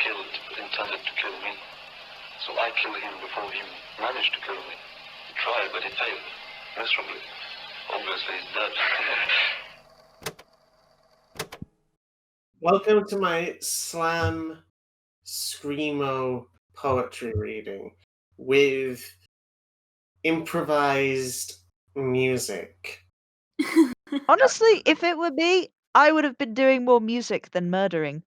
intended to kill me. So I killed him before he managed to kill me. He tried, but he failed miserably. Obviously, he's dead. Welcome to my slam screamo poetry reading with improvised music. Honestly, if it were me, I would have been doing more music than murdering.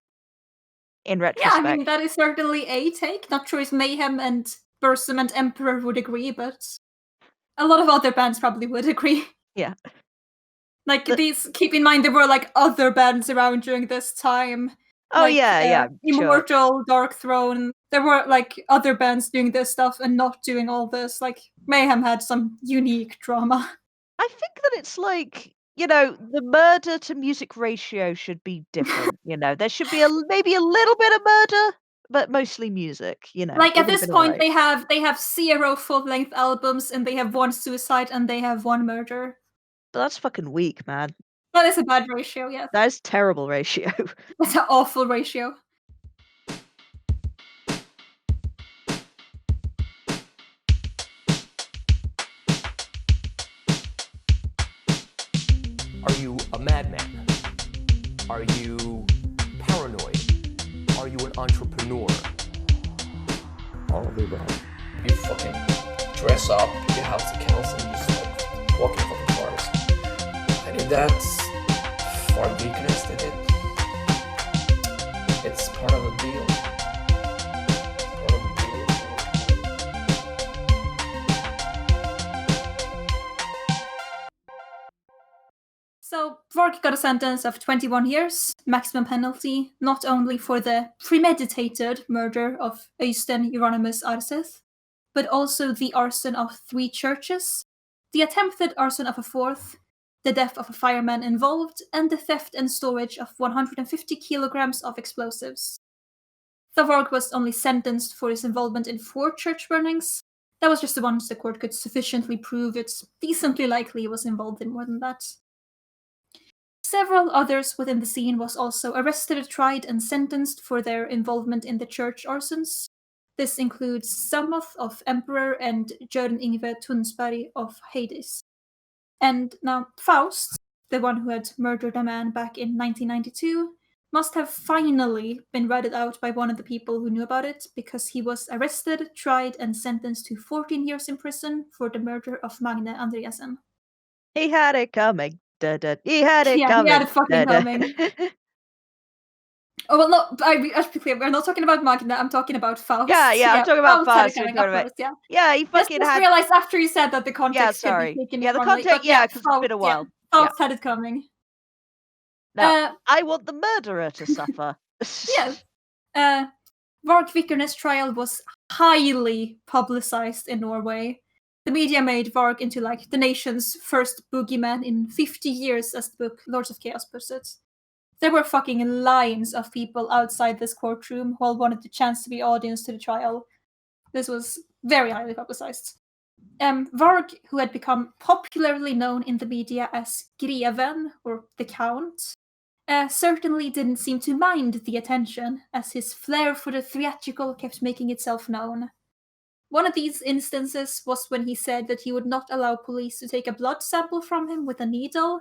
In retrospect. Yeah, I mean, that is certainly a take. Not sure if Mayhem and Bursum and Emperor would agree, but a lot of other bands probably would agree. Yeah. Like, keep in mind, there were, like, other bands around during this time. Oh, like, yeah, Immortal, sure. Dark Throne. There were, like, other bands doing this stuff and not doing all this. Like, Mayhem had some unique drama. I think that it's like, the murder to music ratio should be different, There should be maybe a little bit of murder, but mostly music, Like, at this point, they have 0 full-length albums, and they have 1 suicide, and they have 1 murder. That's fucking weak, man. That is a bad ratio, yes. That is terrible ratio. That's an awful ratio. Are you a madman? Are you paranoid? Are you an entrepreneur? All of the above. You fucking dress up, your house accounts, and just like walk in fucking cars. I think that's far weakness than it. It's part of the deal. So, Varg got a sentence of 21 years, maximum penalty, not only for the premeditated murder of Øystein Euronymous Arseth, but also the arson of 3 churches, the attempted arson of a 4th, the death of a fireman involved, and the theft and storage of 150 kilograms of explosives. Though Varg was only sentenced for his involvement in 4 church burnings, that was just the ones the court could sufficiently prove it's decently likely he was involved in more than that. Several others within the scene was also arrested, tried, and sentenced for their involvement in the church arsons. This includes Samoth of Emperor and Jørn Yngve Tunsberg of Hades. And now Faust, the one who had murdered a man back in 1992, must have finally been ratted out by one of the people who knew about it, because he was arrested, tried, and sentenced to 14 years in prison for the murder of Magne Andreasen. He had it coming. He had it coming. He had it fucking coming. Oh, well, no, I should be clear, we're not talking about Magna, I'm talking about Faust. Yeah, I'm talking about Faust. Yeah, he fucking just realized after you said that the context could be taken the context, because it's been a while. Faust had it coming. No, I want the murderer to suffer. Yes. Varg Vikernes' trial was highly publicized in Norway. The media made Varg into like the nation's first boogeyman in 50 years, as the book Lords of Chaos puts it. There were fucking lines of people outside this courtroom who all wanted the chance to be audience to the trial. This was very highly publicized. Varg, who had become popularly known in the media as Greven, or the Count, certainly didn't seem to mind the attention, as his flair for the theatrical kept making itself known. One of these instances was when he said that he would not allow police to take a blood sample from him with a needle.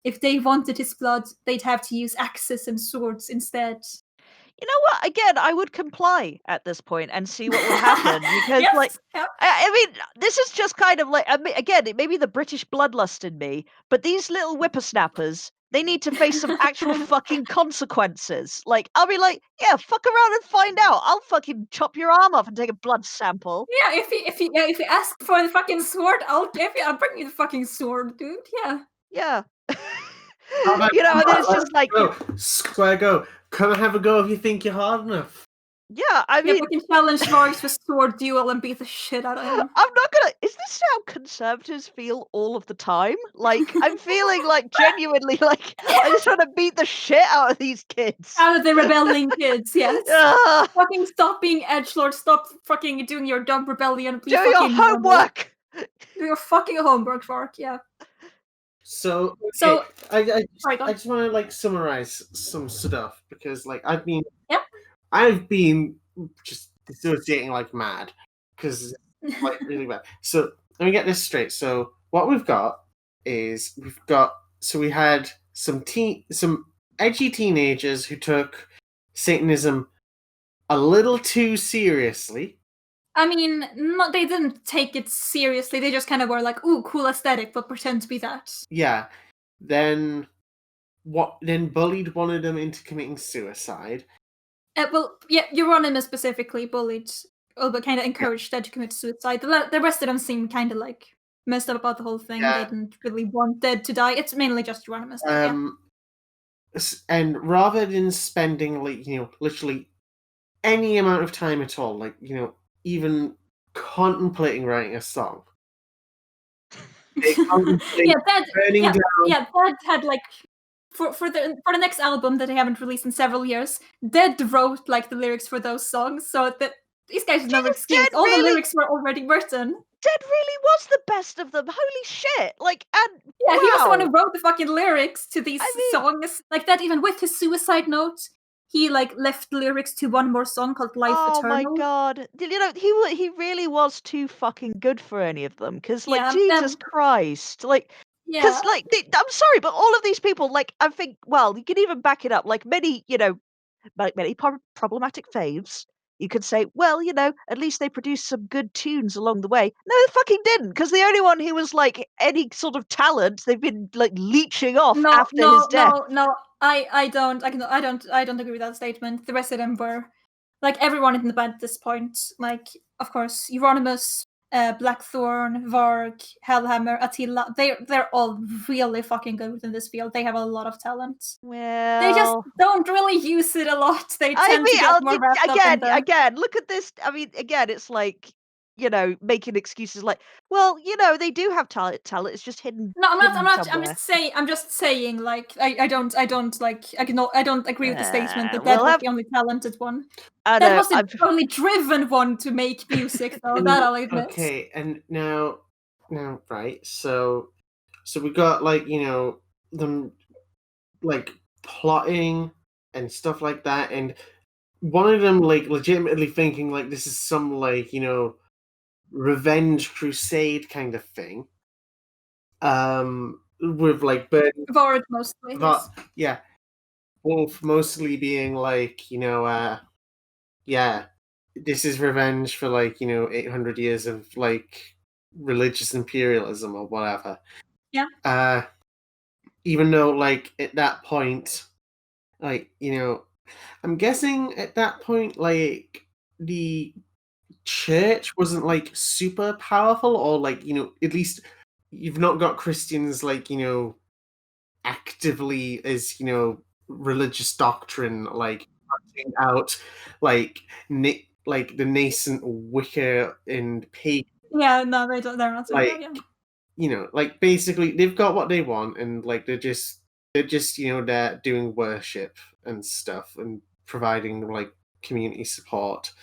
If they wanted his blood, they'd have to use axes and swords instead. You know what? Again, I would comply at this point and see what would happen. Because, I mean, this is just kind of like, again, it may be the British bloodlust in me, but these little whippersnappers, they need to face some actual fucking consequences. Like, I'll be like, yeah, fuck around and find out. I'll fucking chop your arm off and take a blood sample. Yeah, if you ask for the fucking sword, I'll bring you the fucking sword, dude. Yeah. Yeah. And then it's just like, square go. Come and have a go if you think you're hard enough. Yeah, I mean, we can challenge Varg to a sword duel and beat the shit out of him. I'm not gonna. Is this how conservatives feel all of the time? Like, I'm feeling like genuinely like I just want to beat the shit out of these kids. Out of the rebelling kids, yes. Fucking stop being edgelord. Stop fucking doing your dumb rebellion. Do your homework. Do your fucking homework, Varg. Yeah. So I just want to like summarize some stuff because like I've been I've been just dissociating like mad because it's like really bad. So let me get this straight. So what we've got is we had some edgy teenagers who took Satanism a little too seriously. I mean, they didn't take it seriously. They just kind of were like, "Ooh, cool aesthetic," but pretend to be that. Yeah. Then bullied one of them into committing suicide. Well, yeah, Euronymous specifically bullied, but kind of encouraged Dead to commit suicide. The rest of them seemed kind of like messed up about the whole thing. Yeah. They didn't really want Dead to die. It's mainly just Euronymous. And rather than spending literally any amount of time at all, even contemplating writing a song, Dead had like for the next album that they haven't released in several years, Dead wrote like the lyrics for those songs, so that these guys have no excuse. All the lyrics were already written. Dead really was the best of them. Holy shit! He was the one who wrote the fucking lyrics to these songs. Like that, even with his suicide note, he left lyrics to one more song called "Life Eternal." Oh my god! He really was too fucking good for any of them. Because Jesus Christ, because I'm sorry, but all of these people, I think, well, you can even back it up. Many problematic faves, you could say, well, at least they produced some good tunes along the way. No, they fucking didn't, because the only one who was any sort of talent, they've been leeching off after his death. No, I don't agree with that statement. The rest of them were everyone in the band at this point. Of course, Euronymous, Blackthorn, Varg, Hellhammer, Attila. They're all really fucking good within this field. They have a lot of talent. Well, they just don't really use it a lot. They tend to get more wrapped up in again. Look at this. I mean, again, it's making excuses well, they do have talent. It's just hidden. No, I'm not. Somewhere. I'm just saying. I don't agree with the statement that was the only talented one. That was the only driven one to make music, though. That I'll admit. Okay, and now, right? So we got them plotting and stuff like that, and one of them legitimately thinking this is some revenge crusade kind of thing. With burning Vorod mostly. Yes. Yeah. Wolf mostly being this is revenge for 800 years of religious imperialism or whatever. Yeah. Even though at that point, I'm guessing at that point the church wasn't super powerful, or at least you've not got Christians actively as religious doctrine hunting out the nascent Wicca and pagan. Yeah, no, they don't. They're not. Basically they've got what they want, and they're just they're doing worship and stuff and providing community support.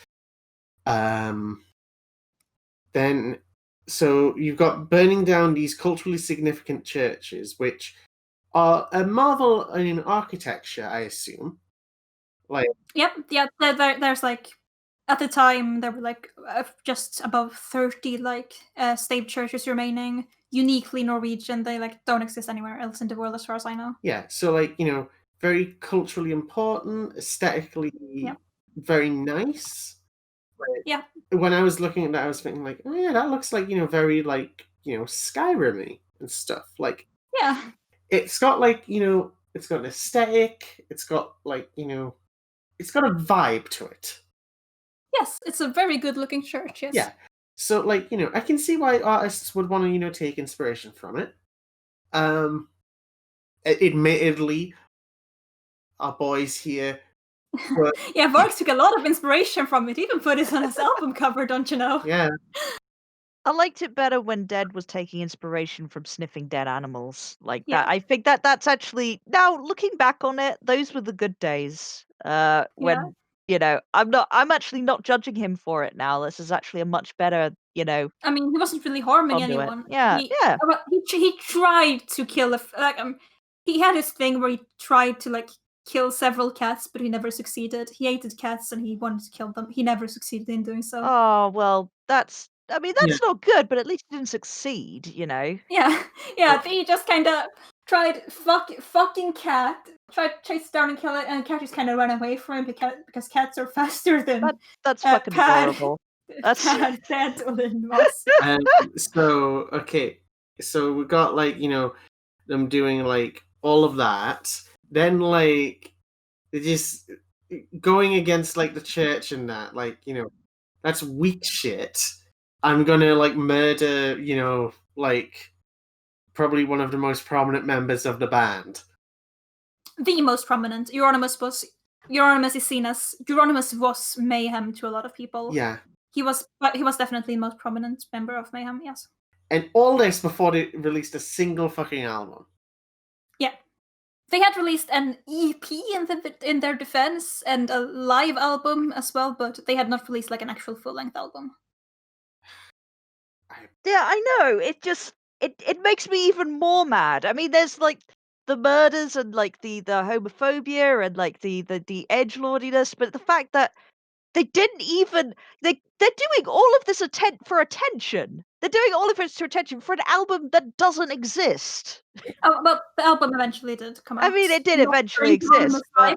Then so you've got burning down these culturally significant churches, which are a marvel in architecture, I assume. Yep. There's at the time there were just above 30 state churches remaining, uniquely Norwegian. They don't exist anywhere else in the world as far as I know. Yeah, so very culturally important, aesthetically very nice. Yeah. When I was looking at that, I was thinking oh yeah, that looks very Skyrim-y and stuff. Yeah. It's got it's got an aesthetic, it's got it's got a vibe to it. Yes, it's a very good looking church, yes. Yeah. So I can see why artists would want to take inspiration from it. Admittedly, our boys here yeah, Varg took a lot of inspiration from it. He even put it on his album cover, don't you know? Yeah. I liked it better when Dead was taking inspiration from sniffing dead animals that. I think that's actually, now looking back on it, those were the good days. When I'm actually not judging him for it now. This is actually a much better, I mean, he wasn't really harming anyone. Yeah. He tried to kill he had his thing where he tried to kill several cats, but he never succeeded. He hated cats and he wanted to kill them. He never succeeded in doing so. Oh, well, that's not good, but at least he didn't succeed, you know? Yeah, he just kind of tried fucking cat, tried to chase it down and kill it, and the cat just kind of ran away from him because cats are faster than That's fucking adorable. That's Pad Olin was. So we got like, you know, them doing like all of that. Then like they just going against like the church and that, like, you know, that's weak shit. I'm gonna like murder, you know, like probably one of the most prominent members of the band. The most prominent. Euronymous is seen as Euronymous was Mayhem to a lot of people. Yeah. He was definitely the most prominent member of Mayhem, yes. And all this before they released a single fucking album. Yeah. They had released an EP in their defense and a live album as well, but they had not released like an actual full-length album. Yeah, I know. It just it makes me even more mad. I mean, there's like the murders and like the homophobia and like the edgelordiness, but the fact that they didn't even they're doing all of this for attention. They're doing all of this for attention for an album that doesn't exist. Oh, well, the album eventually did come out. I mean, it did eventually exist. But...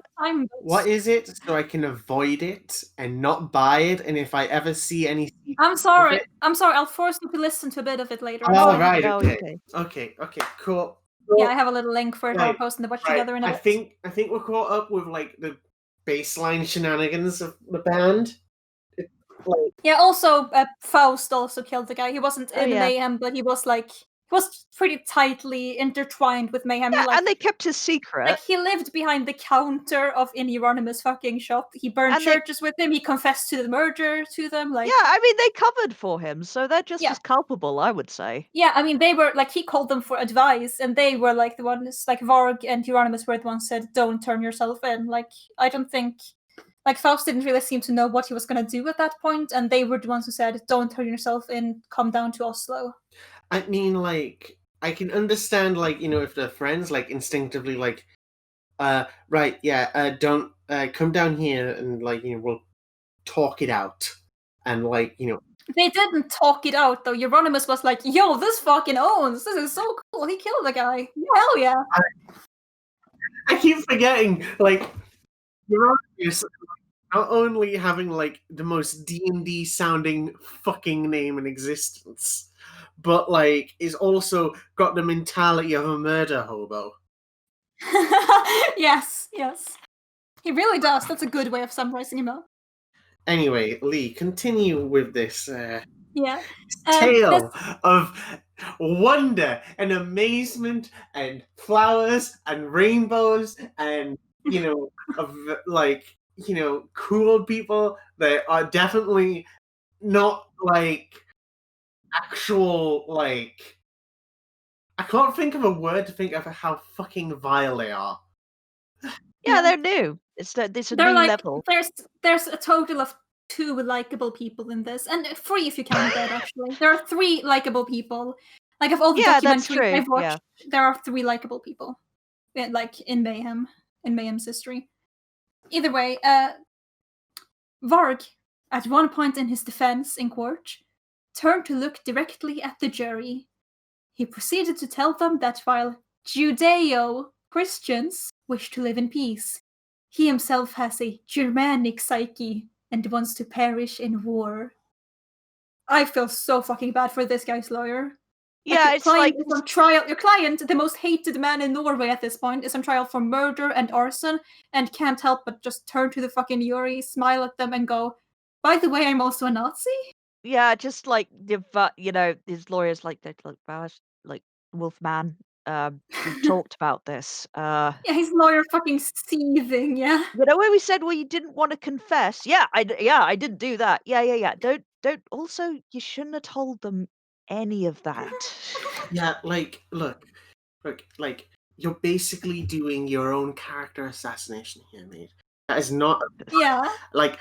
What is it? So I can avoid it and not buy it, and if I ever see any... I'm sorry. I'll force you to listen to a bit of it later. Oh, right, okay, cool. Yeah, I have a little link for it. I'll post in the watch together in a bit. I think we're caught up with like the baseline shenanigans of the band. Yeah, also Faust also killed the guy. He wasn't in Mayhem, but he was pretty tightly intertwined with Mayhem. Yeah, and they kept his secret. Like, he lived behind the counter in Euronymous' fucking shop. He burned churches with him. He confessed to the murder to them. Like, yeah, I mean, they covered for him, so they're just as culpable, I would say. Yeah, I mean, they were like, he called them for advice, and they were like the ones, like Varg and Euronymous were the ones said, "Don't turn yourself in." Like, I don't think. Like, Faust didn't really seem to know what he was going to do at that point, and they were the ones who said, "Don't turn yourself in, come down to Oslo." I mean, like, I can understand, like, you know, if they're friends, like, instinctively, like, right, yeah, don't, come down here and, like, you know, we'll talk it out. And, like, you know... They didn't talk it out, though. Euronymous was like, "Yo, this fucking owns! This is so cool! He killed a guy! Hell yeah!" I keep forgetting, like, Euronymous... not only having like the most D&D sounding fucking name in existence, but like is also got the mentality of a murder hobo. Yes. He really does. That's a good way of summarizing him out. Anyway, Lee, continue with this tale of wonder and amazement and flowers and rainbows and, you know, of like, you know, cool people that are definitely not like actual, like, I can't think of a word to think of how fucking vile they are. Yeah, they're new. It's a new level. There's a total of 2 likable people in this, and 3 if you count that. Actually, there are 3 likable people. Like, of all the documentaries I've watched, there are 3 likable people, like in Mayhem's history. Either way, Varg, at one point in his defense in court, turned to look directly at the jury. He proceeded to tell them that while Judeo-Christians wish to live in peace, he himself has a Germanic psyche and wants to perish in war. I feel so fucking bad for this guy's lawyer. Yeah, it's like is on trial. Your client, the most hated man in Norway at this point, is on trial for murder and arson, and can't help but just turn to the fucking jury, smile at them, and go, "By the way, I'm also a Nazi." Yeah, just like you know, his lawyers like Wolfman. We talked about this. Yeah, his lawyer fucking seething. Yeah. You know when we said, well, you didn't want to confess. Yeah, I didn't do that. Yeah. Don't. Also, you shouldn't have told them any of that. Yeah, like, look, like, you're basically doing your own character assassination here, mate. That is not... Yeah. Like,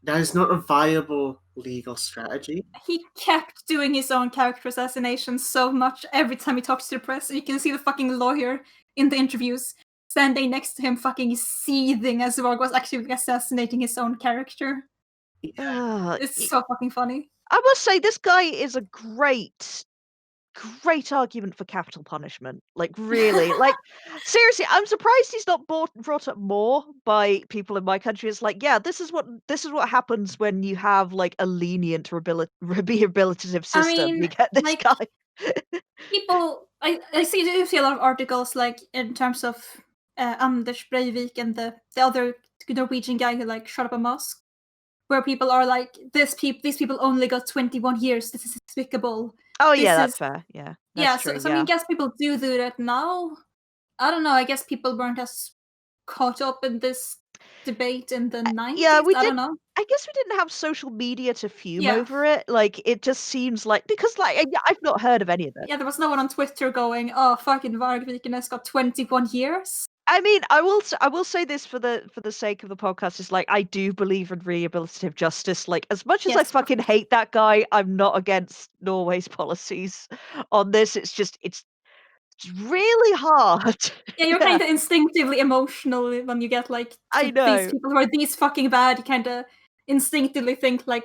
that is not a viable legal strategy. He kept doing his own character assassination so much every time he talks to the press. You can see the fucking lawyer in the interviews standing next to him, fucking seething as Varg was actually assassinating his own character. It's so fucking funny. I must say, this guy is a great argument for capital punishment. Like, really. Like, seriously, I'm surprised he's not brought up more by people in my country. It's like, yeah, this is what happens when you have like a lenient rehabilitative system. I mean, you get this like, guy. People, I see a lot of articles like in terms of Anders Breivik and the other Norwegian guy who like shot up a mosque, where people are like, these people only got 21 years. This is despicable. Oh yeah, that's fair. Yeah, that's true. So I mean, I guess people do that now. I don't know. I guess people weren't as caught up in this debate in the 90s. Yeah, we I don't know. I guess we didn't have social media to fume over it. Like, it just seems like, because like I've not heard of any of it. Yeah, there was no one on Twitter going, "Oh, fucking Varg Vikernes got 21 years." I mean, I will say this for the sake of the podcast, is like, I do believe in rehabilitative justice. Like, as much as I fucking hate that guy, I'm not against Norway's policies on this. It's just it's really hard. Yeah, you're kind of instinctively emotional when you get like these people who are these fucking bad. You kind of instinctively think like,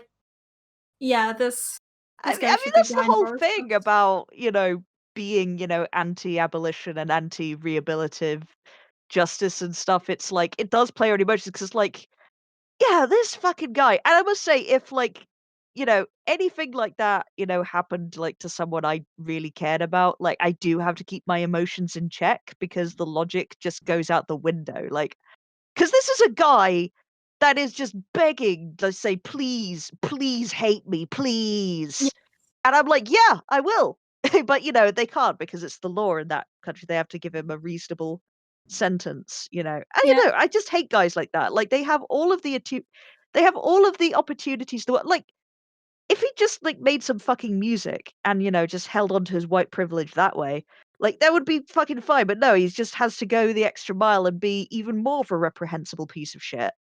yeah, this guy should be that's the whole bars. thing about, being, anti-abolition and anti-rehabilitative justice and stuff. It's like, it does play on emotions, because like, yeah, this fucking guy. And I must say, if like, anything like that, happened like to someone I really cared about, like, I do have to keep my emotions in check, because the logic just goes out the window. Like, because this is a guy that is just begging to say, please hate me, please. Yeah. And I'm like, yeah, I will. But they can't, because it's the law in that country. They have to give him a reasonable sentence, and I just hate guys like that. Like, they have all of the opportunities to, like, if he just like made some fucking music and just held on to his white privilege that way, like, that would be fucking fine. But no, he just has to go the extra mile and be even more of a reprehensible piece of shit,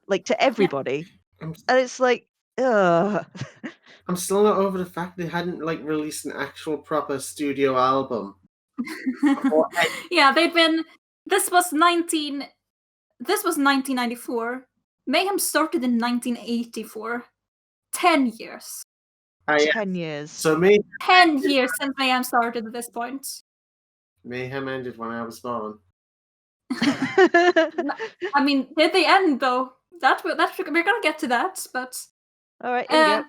like, to everybody. And it's like, ugh. I'm still not over the fact they hadn't like released an actual proper studio album. Yeah, they'd been. This was 1994. Mayhem started in 1984. 10 years. 10 years. So 10 years since Mayhem started at this point. Mayhem ended when I was born. I mean, did they end though? We're gonna get to that, but all right, here we go.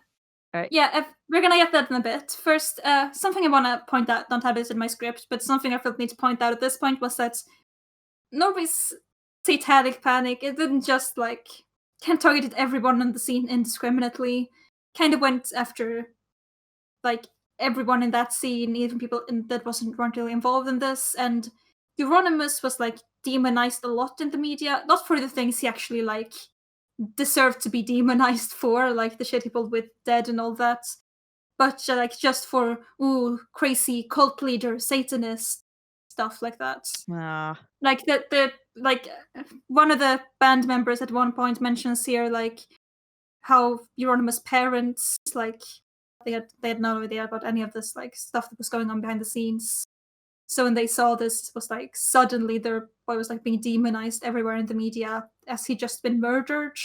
All right. Yeah, we're gonna get that in a bit. First, something I want to point out, don't have this in my script, but something I felt need to point out at this point was that Norway's satanic panic, it didn't just like targeted everyone on the scene indiscriminately. Kind of went after like everyone in that scene, even people that weren't really involved in this. And Euronymous was like demonized a lot in the media, not for the things he actually like deserved to be demonized for, like the shit he pulled with Dead and all that, but like just for crazy cult leader, Satanist stuff like that. Like the like one of the band members at one point mentions here like how Euronymous' parents, like they had no idea about any of this like stuff that was going on behind the scenes. So when they saw this, it was like suddenly their boy was like being demonized everywhere in the media as he'd just been murdered.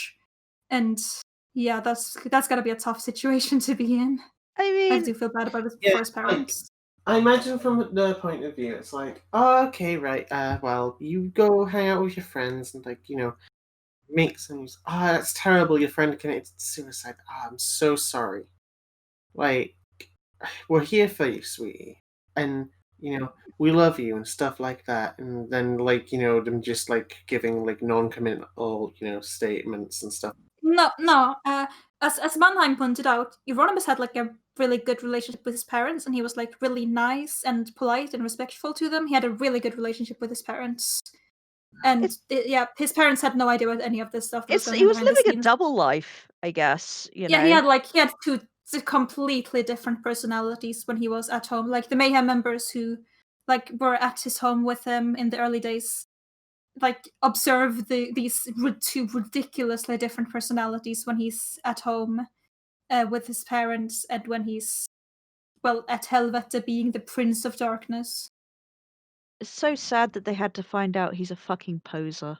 And yeah, that's gotta be a tough situation to be in. I mean, I do feel bad about his first parents. I imagine from their point of view, it's like, oh, okay, right, well, you go hang out with your friends and like, make some news. That's terrible, your friend committed suicide. I'm so sorry. Like, we're here for you, sweetie. And we love you and stuff like that. And then like, them just like giving like non-committal, statements and stuff. No. As Mannheim pointed out, Euronymous had like a really good relationship with his parents, and he was like really nice and polite and respectful to them. He had a really good relationship with his parents. And his parents had no idea about any of this stuff. He was living a double life, I guess. Yeah, he had two completely different personalities when he was at home. Like the Mayhem members who like were at his home with him in the early days, like observe these two ridiculously different personalities when he's at home with his parents, and when he's at Helvete being the Prince of Darkness. It's so sad that they had to find out he's a fucking poser.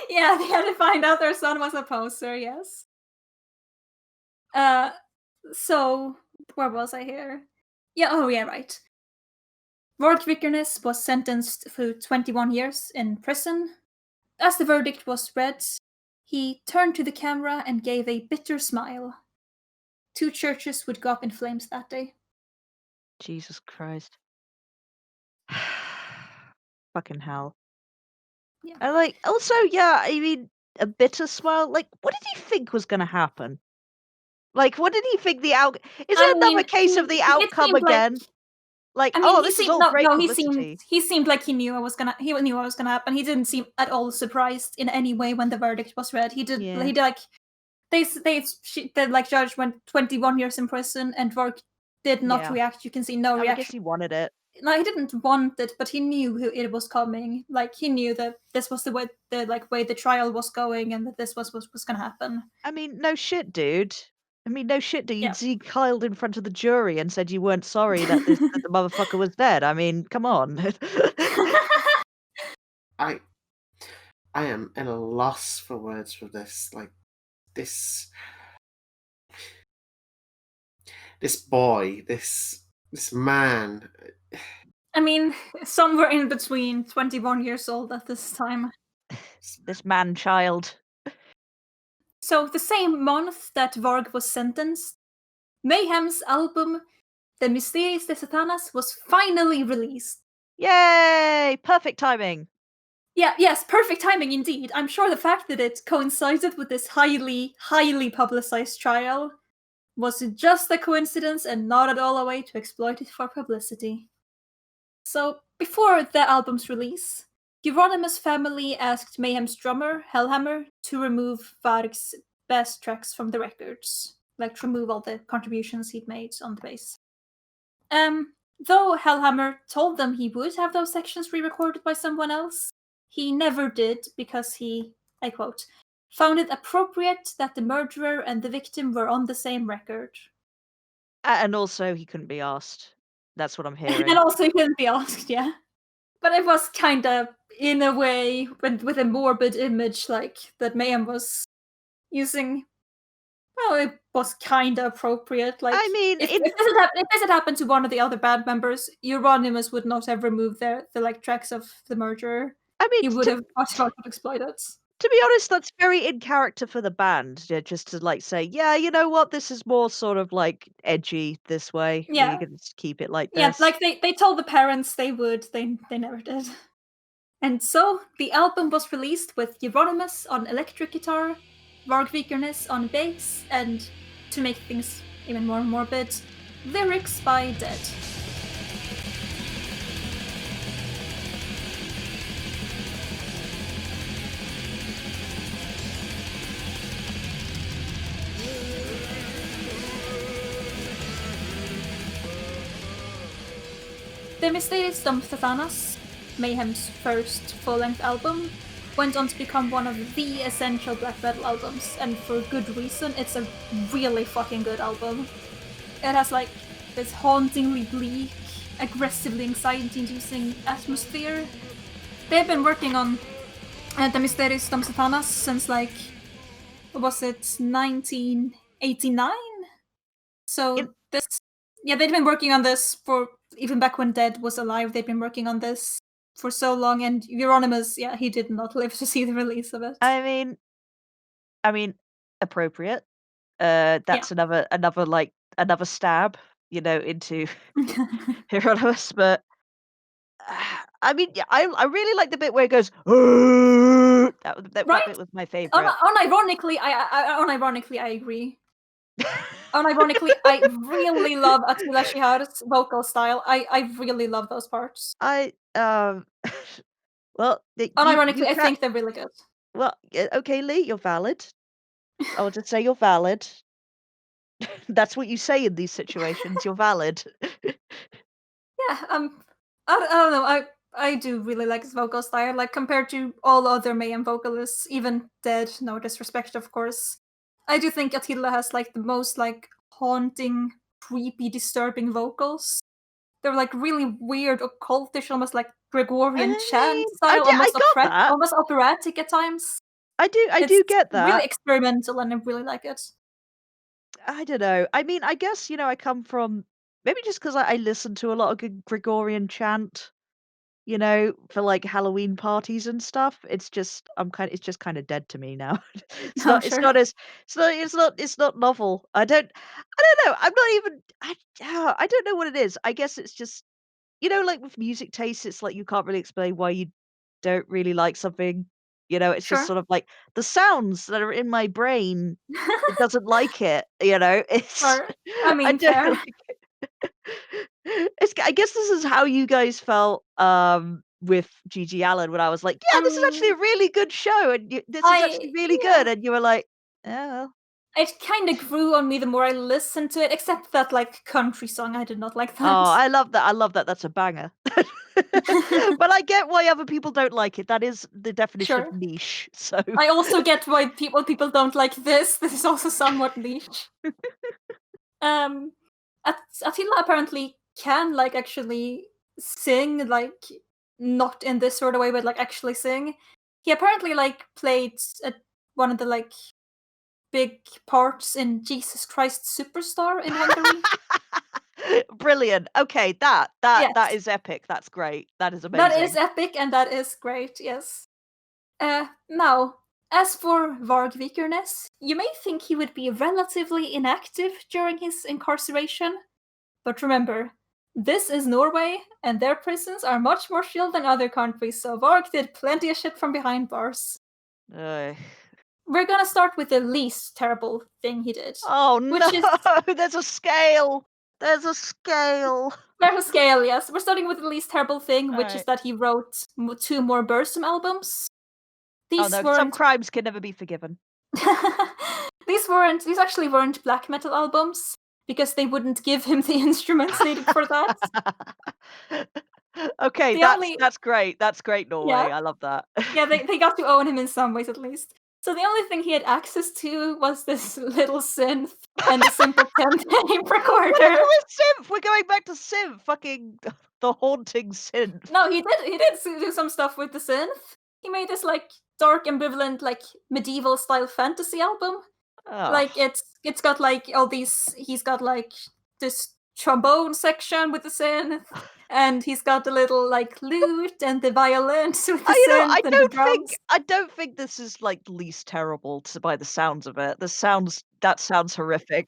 Yeah, they had to find out their son was a poser, yes. So, where was I here? Yeah, oh yeah, right. Vork Vikernes was sentenced to 21 years in prison. As the verdict was read, he turned to the camera and gave a bitter smile. 2 churches would go up in flames that day. Jesus Christ. Fucking hell. Yeah. And also, yeah, I mean, a bitter smile. Like, what did he think was going to happen? Like, what did he think the out? Is it another case of the outcome again? This is all great publicity. He seemed like he knew I was gonna happen. He didn't seem at all surprised in any way when the verdict was read. He did like the judge went 21 years in prison, and Vork did not react. You can see no reaction. I guess he wanted it. No, he didn't want it, but he knew it was coming. Like, he knew that this was the way the trial was going, and that this was gonna happen. I mean, no shit, dude. You'd see Kyle in front of the jury and said you weren't sorry that the motherfucker was dead. I mean, come on. I am at a loss for words for this. Like, this boy, this man. I mean, somewhere in between, 21 years old at this time. This man-child. So, the same month that Vork was sentenced, Mayhem's album, The Mysteries de Satanas, was finally released. Yay! Perfect timing. Yes, perfect timing indeed. I'm sure the fact that it coincided with this highly, highly publicized trial was just a coincidence and not at all a way to exploit it for publicity. So, before the album's release, Euronymous family asked Mayhem's drummer, Hellhammer, to remove Varg's bass tracks from the records. Like, remove all the contributions he'd made on the bass. Though Hellhammer told them he would have those sections re-recorded by someone else, he never did because he, I quote, found it appropriate that the murderer and the victim were on the same record. And also, he couldn't be asked. That's what I'm hearing. And also, he couldn't be asked, yeah. But it was kind of, in a way, with a morbid image, like, that Mayhem was using. Well, it was kind of appropriate. Like, I mean, if this had happened to one of the other band members, Euronymous would not have removed the tracks of the murderer. I mean, he would have tried to exploit it. To be honest, that's very in character for the band. Yeah, just to say, yeah, you know what, this is more sort of edgy this way. Yeah, you can just keep it like this. Yeah, like they told the parents they would. They never did. And so the album was released with Euronymous on electric guitar, Vork Vikernes on bass, and to make things even more morbid, lyrics by Dead. The Mysteries de Satanas, Mayhem's first full-length album, went on to become one of the essential black metal albums, and for good reason. It's a really fucking good album. It has this hauntingly bleak, aggressively anxiety-inducing atmosphere. They've been working on The Mysteries de Satanas since was it 1989? So they've been working on this for even back when Dead was alive. They've been working on this for so long, and Euronymous, he did not live to see the release of it. I mean, appropriate. That's another stab, into Euronymous. But I mean, I really like the bit where it goes. That bit was my favorite. Unironically, I agree. Unironically, I really love Attila Shihar's vocal style. I really love those parts. Well, unironically, I think they're really good. Well, okay, Lee, you're valid. I'll just say you're valid. That's what you say in these situations. You're valid. Yeah. I don't know. I do really like his vocal style. Like, compared to all other Mayhem vocalists, even Dead, no disrespect, of course. I do think Attila has the most haunting, creepy, disturbing vocals. They're like really weird, occultish, almost like Gregorian I chant mean, style, I got that. almost operatic at times. I do It's get that. really experimental, and I really like it. I don't know. I mean, I guess, I come from maybe just because I listen to a lot of good Gregorian chant, for like Halloween parties and stuff. It's just it's just kind of dead to me now. Oh, sure. It's not novel. I don't know. I'm not even I don't know what it is. I guess it's just like with music tastes, it's like you can't really explain why you don't really like something. It's Sure. just sort of like the sounds that are in my brain. It doesn't like it. It's. Sure. I mean, I don't fair. like it. I guess this is how you guys felt with Gigi Allen when I was like, yeah, I this is actually a mean, really good show, and this is actually really good, and you were like, oh. It kind of grew on me the more I listened to it, except that like country song. I did not like that. Oh, I love that. I love that. That's a banger. But I get why other people don't like it. That is the definition Sure. of niche. So I also get why people don't like this. This is also somewhat niche. Attila apparently can like actually sing, like not in this sort of way, but like actually sing. He apparently like played one of the like big parts in Jesus Christ Superstar in Hungary. Brilliant. Okay, that Yes. is epic. That's great. That is amazing. That is epic, and that is great. Yes. Now, as for Varg Vikernes, you may think he would be relatively inactive during his incarceration, but remember, this is Norway, and their prisons are much more chill than other countries, so Varg did plenty of shit from behind bars. We're gonna start with the least terrible thing he did. Oh which no! There's a scale! There's a scale! There's a scale, yes. We're starting with the least terrible thing, which is Alright. that he wrote 2 more Burzum albums. These no, weren't... some crimes can never be forgiven. These actually weren't black metal albums, because they wouldn't give him the instruments needed for that. Okay, that's great. That's great, Norway. Yeah. I love that. Yeah, they got to own him in some ways at least. So the only thing he had access to was this little synth and a simple 10-tape recorder. What is with synth? We're going back to synth. Fucking the haunting synth. No, he did do some stuff with the synth. He made this like dark, ambivalent, like medieval style fantasy album. Oh. Like it's got like all these. He's got like this trombone section with the synth, and he's got the little like lute and the violins with the synth and the drums. I don't think this is like least terrible by the sounds of it. That sounds horrific.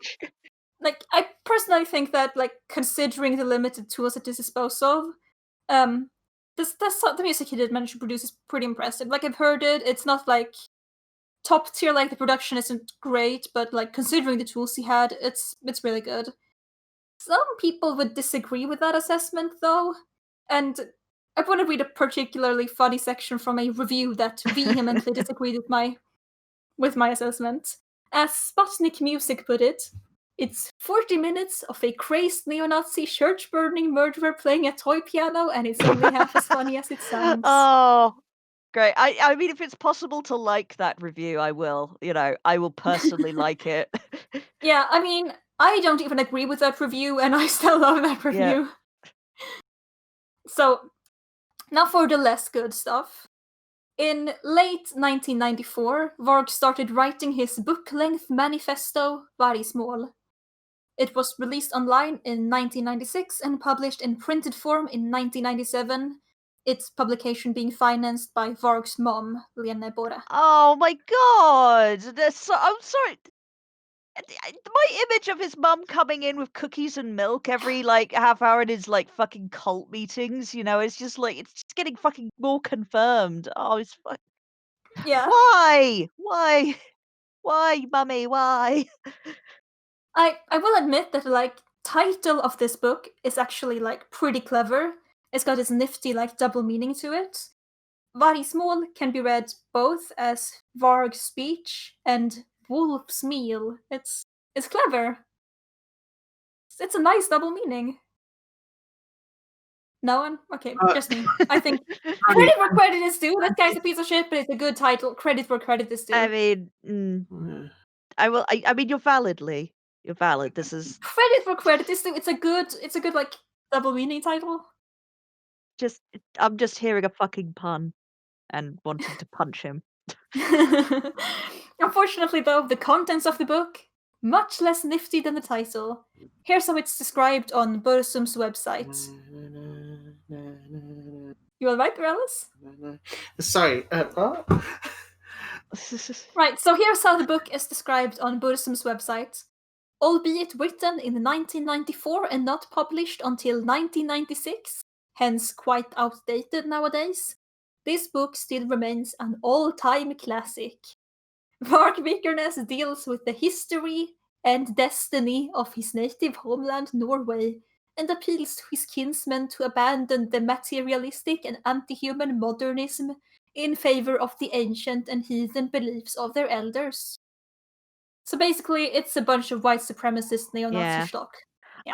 Like I personally think that like considering the limited tools at his disposal, the music he did manage to produce is pretty impressive. Like I've heard it. It's not like top tier, like the production isn't great, but like considering the tools he had, it's really good. Some people would disagree with that assessment though, and I want to read a particularly funny section from a review that vehemently disagreed with my assessment. As Sputnik Music put it, it's 40 minutes of a crazed neo-Nazi church-burning murderer playing a toy piano, and it's only half as funny as it sounds. Oh, great. I mean, if it's possible to like that review, I will. I will personally like it. Yeah, I mean, I don't even agree with that review, and I still love that review. Yeah. So, now for the less good stuff. In late 1994, Varg started writing his book-length manifesto, Varismål. It was released online in 1996 and published in printed form in 1997, its publication being financed by Varg's mom, Lene Bora. Oh my god! I'm sorry. My image of his mum coming in with cookies and milk every like half hour in his like fucking cult meetings, it's just like it's just getting fucking more confirmed. Oh, it's Yeah. Why, mummy? Why? I will admit that like title of this book is actually like pretty clever. It's got this nifty like double meaning to it. Varismål can be read both as Varg's speech and Wolf's meal. It's clever. It's a nice double meaning. No one? Okay, just me. I think credit where credit is due. That guy's a piece of shit, but it's a good title. Credit where credit is due. I mean, I will. I mean, you're valid. This is credit where credit is due. It's a good like double meaning title. I'm just hearing a fucking pun and wanting to punch him. Unfortunately, though, the contents of the book, much less nifty than the title. Here's how it's described on Bursum's website. You alright, Alice? Sorry, what? Right, so here's how the book is described on Bursum's website. Albeit written in 1994 and not published until 1996, hence quite outdated nowadays, this book still remains an all-time classic. Varg Vikernes deals with the history and destiny of his native homeland Norway and appeals to his kinsmen to abandon the materialistic and anti-human modernism in favor of the ancient and heathen beliefs of their elders. So basically, it's a bunch of white supremacist neo-Nazi stock. Yeah.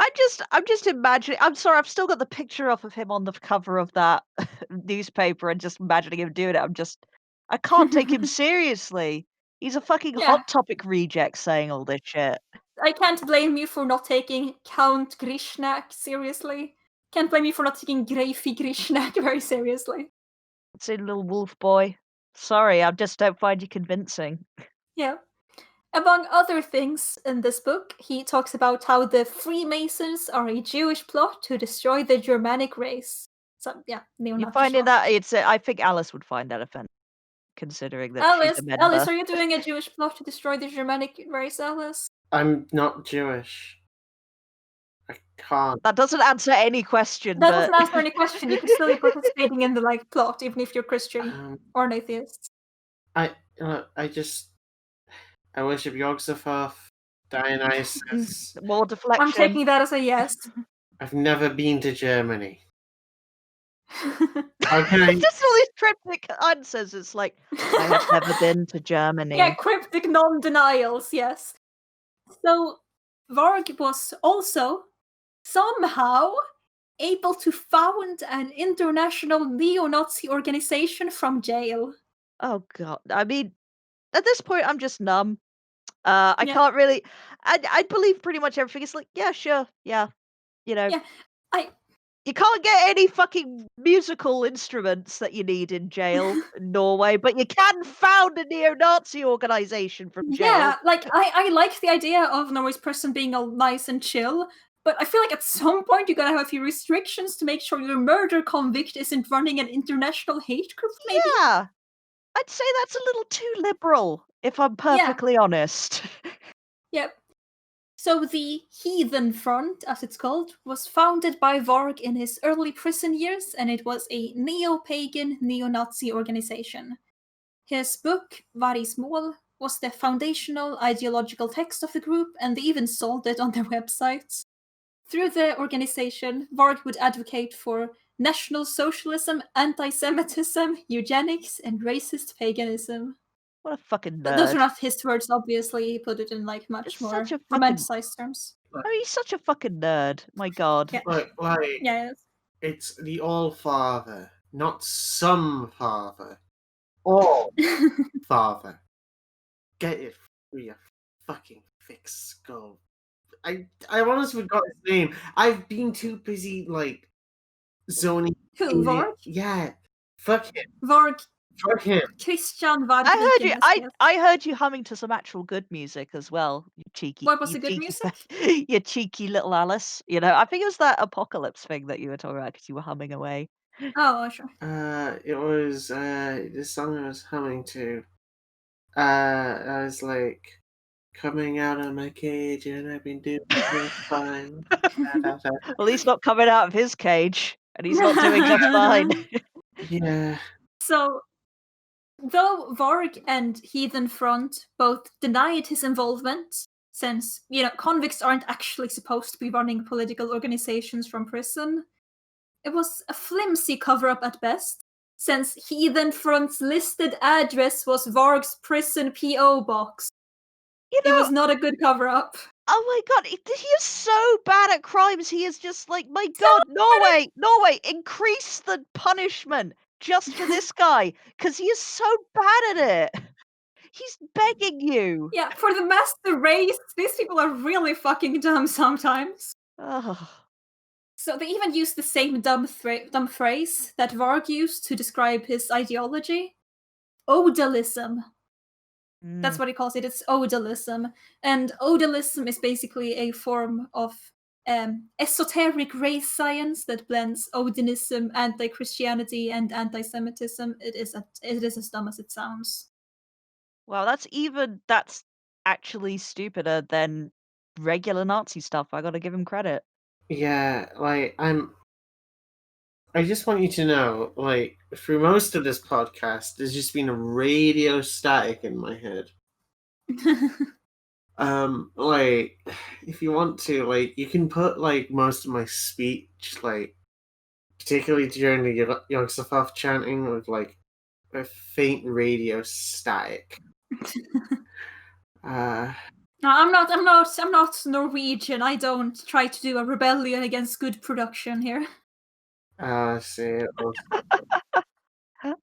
I'm just imagining. I'm sorry, I've still got the picture of him on the cover of that newspaper, and just imagining him doing it. I can't take him seriously. He's a fucking Hot Topic reject saying all this shit. I can't blame you for not taking Count Grishnackh seriously. Can't blame you for not taking Greifi Grishnackh very seriously. It's a little wolf boy. Sorry, I just don't find you convincing. Yeah. Among other things in this book, he talks about how the Freemasons are a Jewish plot to destroy the Germanic race. So, yeah, neo-Nazi. You're finding that I think Alice would find that offensive, considering that she's a member. Alice, are you doing a Jewish plot to destroy the Germanic race, Alice? I'm not Jewish. I can't. That doesn't answer any question. That doesn't answer any question. You can still be participating in the plot, even if you're Christian or an atheist. I worship Yog-Sothoth, Dionysus. More deflection. I'm taking that as a yes. I've never been to Germany. Okay. Just all these cryptic answers. It's like, I have never been to Germany. Yeah, cryptic non-denials, yes. So, Varg was also somehow able to found an international neo-Nazi organization from jail. Oh god. I mean, at this point I'm just numb. I can't really I believe pretty much everything. It's like, yeah, sure, yeah. You know. Yeah. You can't get any fucking musical instruments that you need in jail in Norway, but you can found a neo-Nazi organization from jail. Yeah, I like the idea of Norway's prison being all nice and chill, but I feel like at some point you're gonna have a few restrictions to make sure your murder convict isn't running an international hate group, maybe? Yeah. I'd say that's a little too liberal, if I'm perfectly honest. Yep. So the Heathen Front, as it's called, was founded by Varg in his early prison years, and it was a neo-pagan, neo-Nazi organization. His book, Vargs Mål, was the foundational ideological text of the group, and they even sold it on their website. Through the organization, Varg would advocate for National Socialism, anti-Semitism, eugenics, and racist paganism. What a fucking nerd. Those are not his words, obviously. He put it in much more romanticized terms. Oh, he's such a fucking nerd. My god. Yeah. It's the All-Father, not some father. All Father. Get it through your fucking thick skull. I honestly forgot his name. I've been too busy, zoning. Who, Varg? Yeah. Fuck him. Varg. Fuck him. Christian Varg. I heard you humming to some actual good music as well, you cheeky. What was the good music? You cheeky little Alice. You know, I think it was that apocalypse thing that you were talking about because you were humming away. Oh, sure. It was the song I was humming to. I was like, coming out of my cage and I've been doing fine. Well, he's not coming out of his cage and he's not doing just fine. Yeah. So, though Varg and Heathen Front both denied his involvement, since, convicts aren't actually supposed to be running political organizations from prison, it was a flimsy cover-up at best, since Heathen Front's listed address was Varg's prison P.O. box. It was not a good cover-up. Oh my god, he is so bad at crimes. He is just like, my god, Norway, increase the punishment just for this guy, because he is so bad at it. He's begging you. Yeah, for the master race, these people are really fucking dumb sometimes. Oh. So they even used the same dumb phrase that Varg used to describe his ideology. Odalism. That's what he calls it. It's odalism. And odalism is basically a form of esoteric race science that blends Odinism, anti-Christianity, and anti-Semitism. It is as dumb as it sounds. Well, that's actually stupider than regular Nazi stuff. I gotta give him credit. Yeah, like I just want you to know, like, through most of this podcast, there's just been a radio static in my head. Like, if you want to, like, you can put, like, most of my speech, like, particularly during the Yog-Sothoth chanting, with, like, a faint radio static. No, I'm not Norwegian. I don't try to do a rebellion against good production here. See.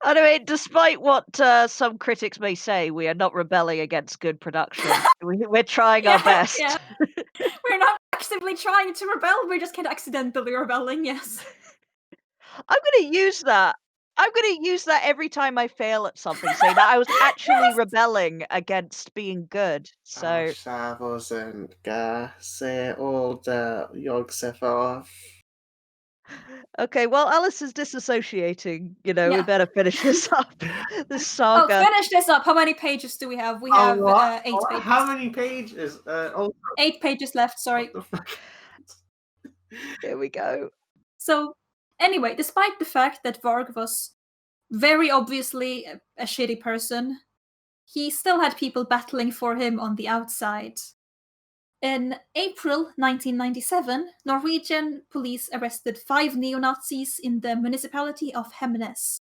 Anyway, despite what some critics may say, we are not rebelling against good production. We're trying our best. Yeah. We're not actively trying to rebel. We're just kind of accidentally rebelling. Yes. I'm going to use that. I'm going to use that every time I fail at something, saying that I was actually rebelling against being good. So. Se all the Yog-Sothoth. Okay, well, Alice is disassociating. We Yeah. better finish this up. This saga. Oh, finish this up. How many pages do we have? We have 8 pages. How many pages? 8 pages left, sorry. Here we go. So, anyway, despite the fact that Varg was very obviously a shitty person, he still had people battling for him on the outside. In April 1997, Norwegian police arrested 5 neo-Nazis in the municipality of Hemnes.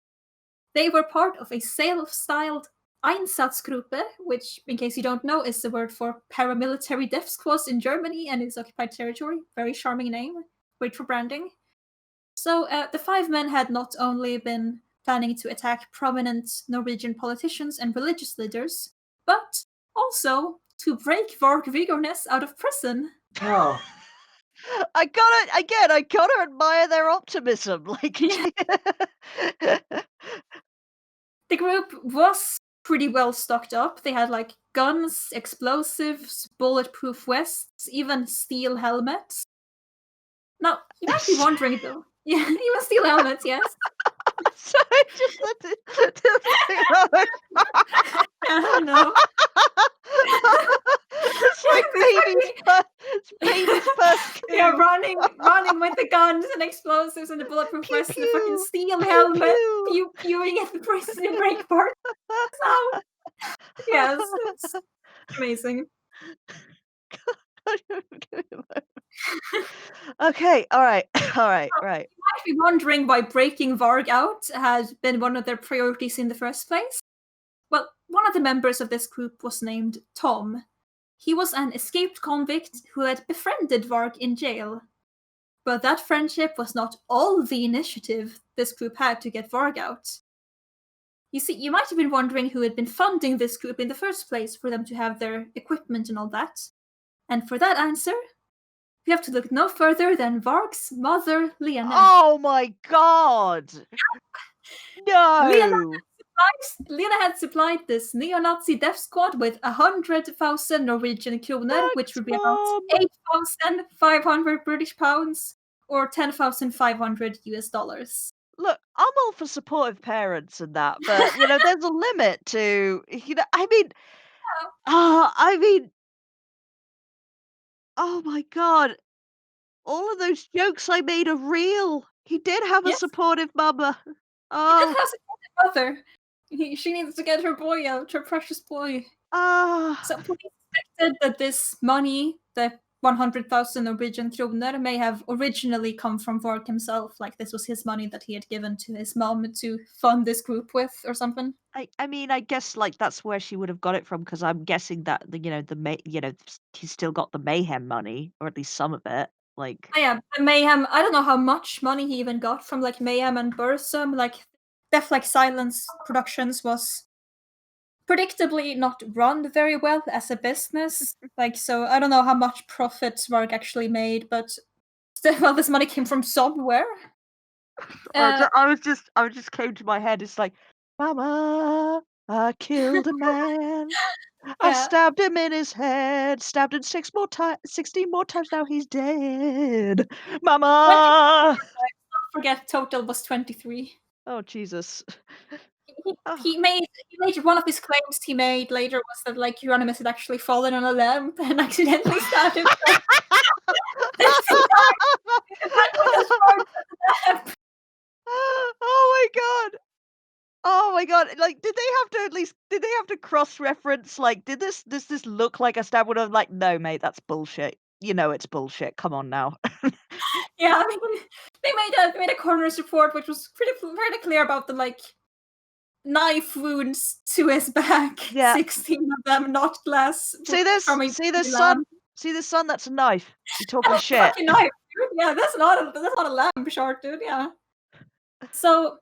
They were part of a self-styled Einsatzgruppe, which, in case you don't know, is the word for paramilitary death squads in Germany and its occupied territory. Very charming name. Great for branding. So the 5 men had not only been planning to attack prominent Norwegian politicians and religious leaders, but also to break Varg Vigornes out of prison. Oh. I gotta admire their optimism. Like, the group was pretty well stocked up. They had like guns, explosives, bulletproof vests, even steel helmets. Now, you might be wondering though. Yeah, even steel helmets, yes. Sorry, just let it. I don't know. It's like baby's first coup. Yeah, running with the guns and explosives and the bulletproof vest and the fucking steel helmet, pewing at the prison break part. So, yes, it's amazing. Okay, all right. You might be wondering why breaking Varg out had been one of their priorities in the first place. Well, one of the members of this group was named Tom. He was an escaped convict who had befriended Varg in jail. But that friendship was not all the initiative this group had to get Varg out. You see, you might have been wondering who had been funding this group in the first place for them to have their equipment and all that. And for that answer, we have to look no further than Varg's mother, Lena. Oh my god! No! Lena had supplied this neo-Nazi death squad with 100,000 Norwegian kroner, which would be about 8,500 British pounds, or 10,500 US dollars. Look, I'm all for supportive parents and that, but there's a limit to oh my god, all of those jokes I made are real. He did have a supportive mama. Oh. He did have a supportive mother. She needs to get her boy out, her precious boy. So police suspected that this money, the 100,000 Norwegian kroner, may have originally come from Varg himself. Like this was his money that he had given to his mom to fund this group with, or something. I guess like that's where she would have got it from, because I'm guessing that he's still got the Mayhem money, or at least some of it. Like, oh, yeah, the Mayhem. I don't know how much money he even got from like Mayhem and Bursum. Like Death Like Silence Productions was predictably not run very well as a business. So I don't know how much profit Varg actually made, but well, this money came from somewhere. I just came to my head. It's like, Mama, I killed a man. I stabbed him in his head. Stabbed him 16 more times. Now he's dead. Mama. Don't forget, total was 23. Oh Jesus. He made one of his claims he made later was that like Euronymous had actually fallen on a lamp and accidentally stabbed him. Oh my god! Like, did they have to cross-reference? Like, does this look like a stab wound? I'm like, no, mate, that's bullshit. You know it's bullshit. Come on now. Yeah, I mean, they made a coroner's report which was pretty clear about the like knife wounds to his back. Yeah. 16 of them, not glass. See this, son. See this, son. That's a knife. You're talking shit. Fucking knife, dude. Yeah, that's not a lamp short, dude. Yeah. So,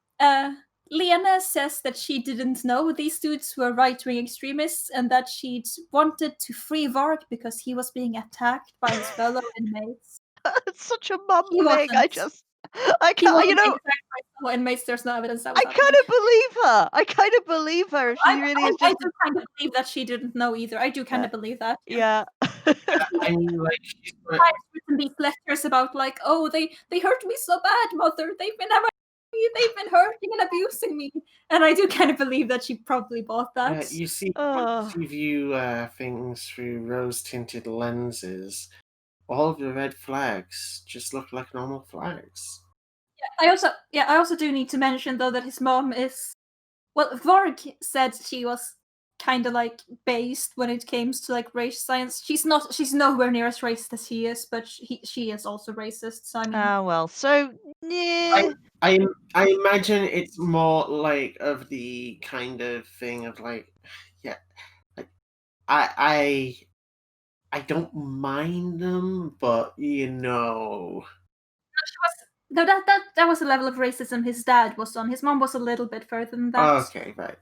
Lena says that she didn't know these dudes were right-wing extremists and that she'd wanted to free Varg because he was being attacked by his fellow inmates. It's such a mum thing. I can't, you know. Inmates, there's no evidence that I kind of believe her. I kind of believe her. If she really is just. I do kind of believe that she didn't know either. I do kind of believe that. Yeah. I mean, like, she's written these letters about like, oh, they hurt me so bad, mother. They've been hurting and abusing me, and I do kind of believe that she probably bought that. you see, once you view things through rose-tinted lenses, all of the red flags just look like normal flags. I also do need to mention though that his mom is, well, Varg said she was kind of like based when it came to like race science. She's nowhere near as racist as he is, but she is also racist. So I mean, well, so yeah. I imagine it's more like of the kind of thing of like, yeah, like I don't mind them, but you know. That was a level of racism his dad was on. His mom was a little bit further than that. Okay, right.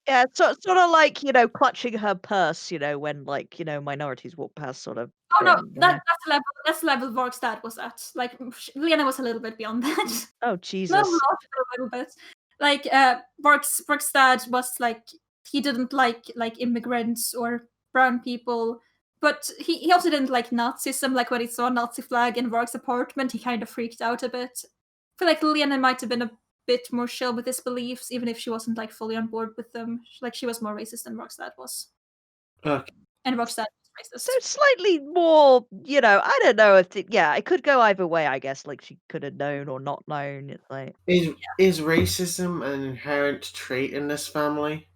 Yeah, sort of like, you know, clutching her purse, you know, when like, you know, minorities walk past, sort of. Oh no, that's the level Varg's dad was at. Like Lena was a little bit beyond that. Oh Jesus! Not a lot, but a little bit. Like Varg's dad was like, he didn't like immigrants or brown people, but he also didn't like Nazism. Like when he saw a Nazi flag in Varg's apartment, he kind of freaked out a bit. I feel like Lena might have been a bit more chill with his beliefs, even if she wasn't like fully on board with them. Like she was more racist than Varg's dad was. Okay. And Varg's dad was racist. So slightly more, you know, I don't know if it could go either way, I guess. Like she could have known or not known. It's like is racism an inherent trait in this family?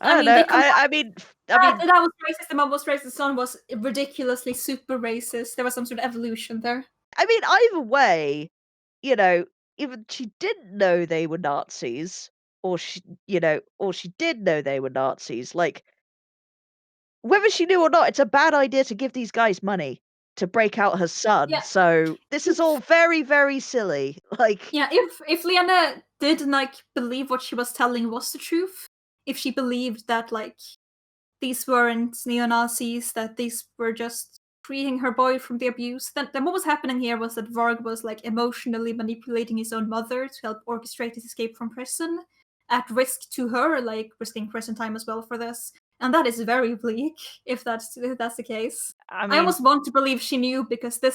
I don't know. I mean, that was racist. The mom was racist. The son was ridiculously super racist. There was some sort of evolution there. I mean, either way, you know, even she didn't know they were Nazis, or she did know they were Nazis. Like, whether she knew or not, it's a bad idea to give these guys money to break out her son. Yeah. So this is all very, very silly. Like, yeah, if Lena did like believe what she was telling was the truth, if she believed that like these weren't neo-Nazis, that these were just freeing her boy from the abuse, then what was happening here was that Varg was like emotionally manipulating his own mother to help orchestrate his escape from prison, at risk to her, like risking prison time as well for this. And that is very bleak, if that's the case. I almost want to believe she knew, because the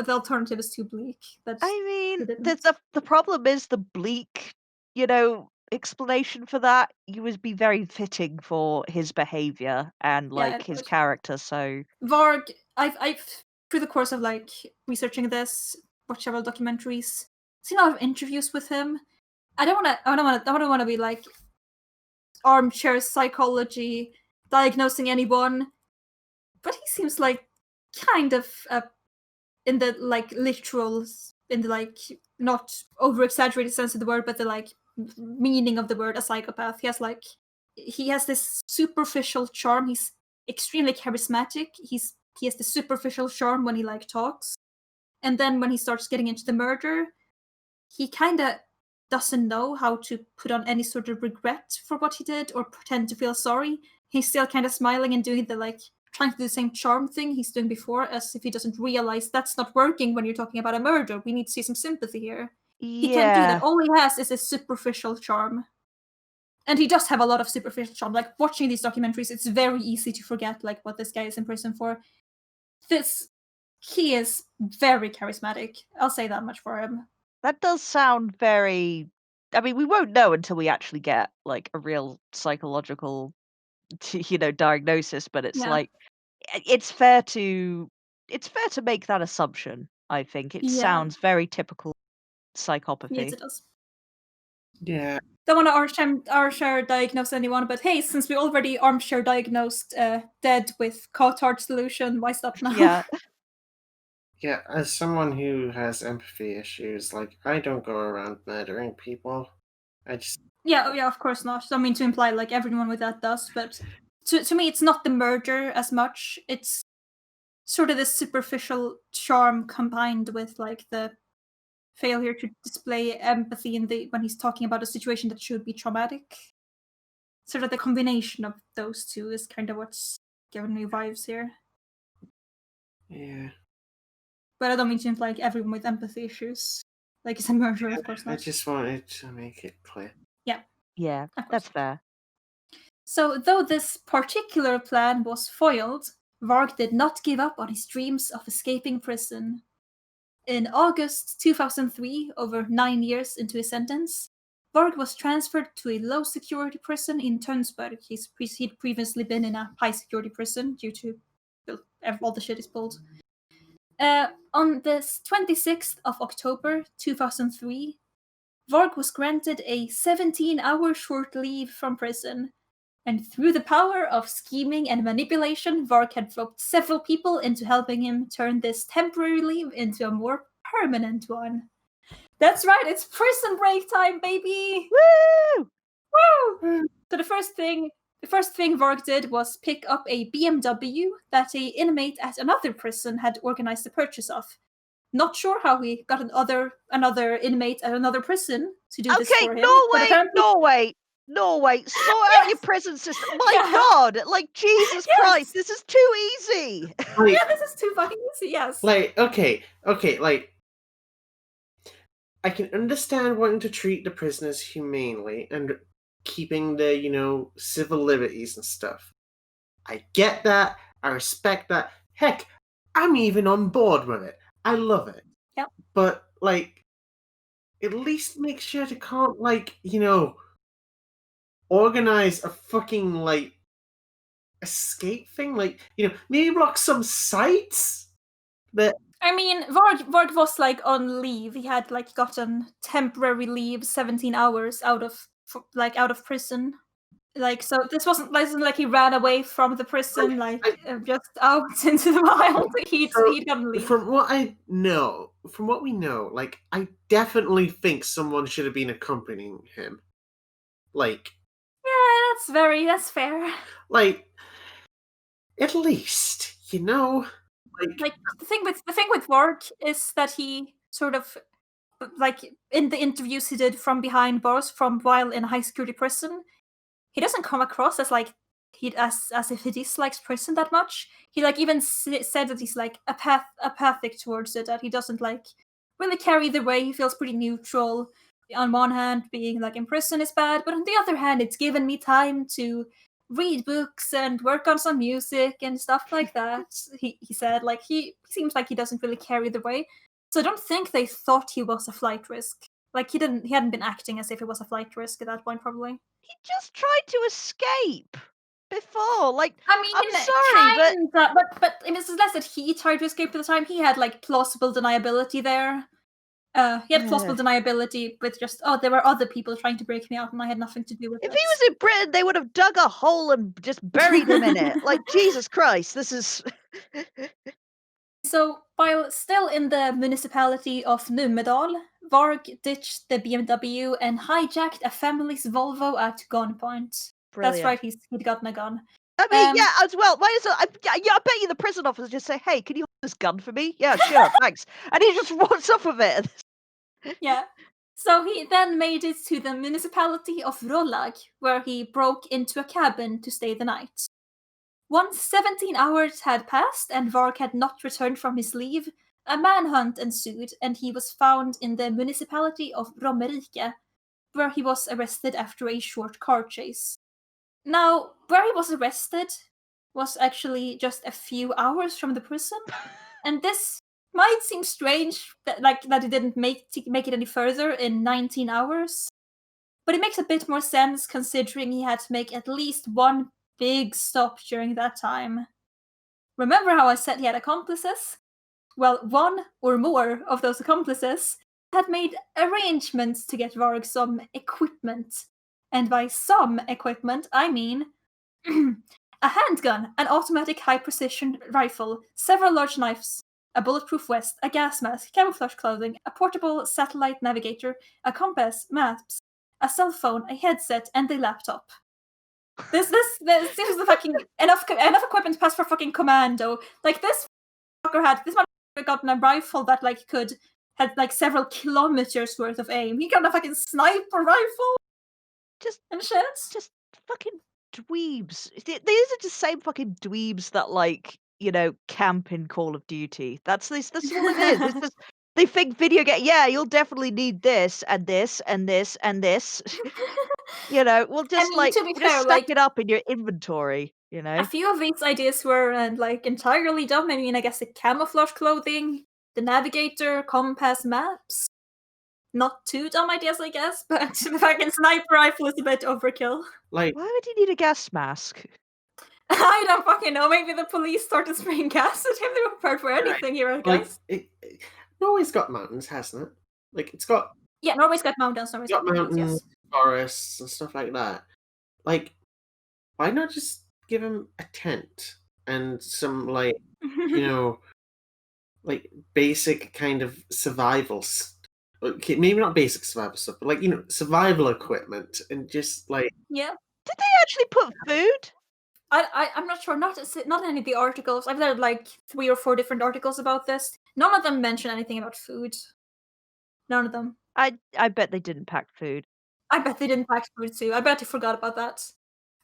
alternative is too bleak. The problem is the bleak, you know, explanation for that. You would be very fitting for his behavior and like his character. So Varg, I've through the course of like researching this, watched several documentaries, seen a lot of interviews with him. I don't want to be like armchair psychology diagnosing anyone, but he seems like kind of in the like literal, in the like not over exaggerated sense of the word, but the like meaning of the word, a psychopath. He has this superficial charm. He's extremely charismatic. He has this superficial charm when he like talks, and then when he starts getting into the murder, he kind of doesn't know how to put on any sort of regret for what he did or pretend to feel sorry. He's still kind of smiling and doing the like trying to do the same charm thing he's doing before, as if he doesn't realize that's not working when you're talking about a murder. We need to see some sympathy here. He can't do that. All he has is a superficial charm. And he does have a lot of superficial charm. Like, watching these documentaries, it's very easy to forget, like, what this guy is in prison for. He is very charismatic. I'll say that much for him. That does sound very... I mean, we won't know until we actually get, like, a real psychological, diagnosis, but it's like, it's fair to make that assumption, I think. It sounds very typical psychopathy. Yes, it does. Yeah. Don't want to armchair diagnose anyone, but hey, since we already armchair diagnosed Dead with Cotard solution, why stop now? Yeah. Yeah, as someone who has empathy issues, like, I don't go around murdering people. I just... Yeah, of course not. Don't mean to imply, like, everyone with that does, but to me, it's not the murder as much. It's sort of the superficial charm combined with, like, the failure to display empathy when he's talking about a situation that should be traumatic. Sort of the combination of those two is kind of what's giving me vibes here. Yeah. But I don't mean to imply, like, everyone with empathy issues. Like, it's a murderer, of course not. I just wanted to make it clear. Yeah, that's fair. So, though this particular plan was foiled, Varg did not give up on his dreams of escaping prison. In August 2003, over 9 years into his sentence, Varg was transferred to a low-security prison in Tønsberg. He'd previously been in a high-security prison due to all the shit he's pulled. On the 26th of October 2003, Varg was granted a 17-hour short leave from prison, and through the power of scheming and manipulation, Varg had roped several people into helping him turn this temporary leave into a more permanent one. That's right, it's prison break time, baby! Woo! Woo! So the first thing Varg did was pick up a BMW that an inmate at another prison had organized the purchase of. Not sure how he got another inmate at another prison to do this for him. Norway, sort out your prison system. My God, like, Jesus Christ, this is too easy. Like, this is too fucking easy, yes. Like, okay, like, I can understand wanting to treat the prisoners humanely and keeping the, civil liberties and stuff. I get that. I respect that. Heck, I'm even on board with it. I love it. Yep. But, like, at least make sure to can't, like, organize a fucking, like, escape thing. Like, maybe block some sites that... I mean, Varg was, like, on leave. He had, like, gotten temporary leave, 17 hours out of prison. Like, so this wasn't like he ran away from the prison, just out into the wild. He'd gotten leave. From what we know, like, I definitely think someone should have been accompanying him. Like... Yeah, that's fair. Like, at least, Like the thing with Varg is that he sort of, like, in the interviews he did from behind bars from while in a high security prison, he doesn't come across as like as if he dislikes prison that much. He, like, even said that he's, like, apathic towards it, that he doesn't, like, really carry the way. He feels pretty neutral. On one hand, being, like, in prison is bad, but on the other hand, it's given me time to read books and work on some music and stuff like that. He said, like, he seems like he doesn't really carry the way. So I don't think they thought he was a flight risk. Like, he hadn't been acting as if it was a flight risk at that point, probably. He just tried to escape before. Like, I mean, I'm sorry, but it's less that he tried to escape at the time. He had, like, plausible deniability there. He had plausible deniability with just, there were other people trying to break me out and I had nothing to do with it. If he was in Britain, they would have dug a hole and just buried him in it. Like, Jesus Christ, this is... So, while still in the municipality of Numedal, Varg ditched the BMW and hijacked a family's Volvo at gunpoint. Brilliant. That's right, he'd gotten a gun. I mean, yeah, as well. Might as well. I bet you the prison officer just say, "Hey, can you hold this gun for me?" Yeah, sure, thanks. And he just walks off with it. Yeah. So he then made it to the municipality of Rollag, where he broke into a cabin to stay the night. Once 17 hours had passed and Varg had not returned from his leave, a manhunt ensued, and he was found in the municipality of Romerike, where he was arrested after a short car chase. Now, where he was arrested was actually just a few hours from the prison, and this might seem strange that he didn't make it any further in 19 hours, but it makes a bit more sense considering he had to make at least one big stop during that time. Remember how I said he had accomplices? Well, one or more of those accomplices had made arrangements to get Varg some equipment. And by some equipment, I mean a handgun, an automatic high-precision rifle, several large knives, a bulletproof vest, a gas mask, camouflage clothing, a portable satellite navigator, a compass, maps, a cell phone, a headset, and a laptop. This is the fucking enough equipment to pass for fucking commando. Like this motherfucker got a rifle that had several kilometers worth of aim. He got a fucking sniper rifle. And shit. Just fucking dweebs. These are the same fucking dweebs that camp in Call of Duty. That's all it is. It's just, they think video game. Yeah, you'll definitely need this and this and this and this. We'll just stack it up in your inventory. A few of these ideas were entirely dumb. I mean, I guess the camouflage clothing, the navigator, compass, maps. Not too dumb ideas, I guess, but the fucking sniper rifle is a bit overkill. Why would he need a gas mask? I don't fucking know. Maybe the police started spraying gas at him. They were prepared for anything here, I guess. Norway's got mountains, hasn't it? It's got... Yeah, Norway's got mountains. Norway's got mountains, yes. Forests, and stuff like that. Why not just give him a tent and some, basic kind of survival stuff? Okay, maybe not basic survival stuff, but survival equipment and just Yeah. Did they actually put food? I'm not sure. Not in any of the articles. I've read 3 or 4 different articles about this. None of them mention anything about food. None of them. I bet they didn't pack food. I bet they didn't pack food too. I bet they forgot about that.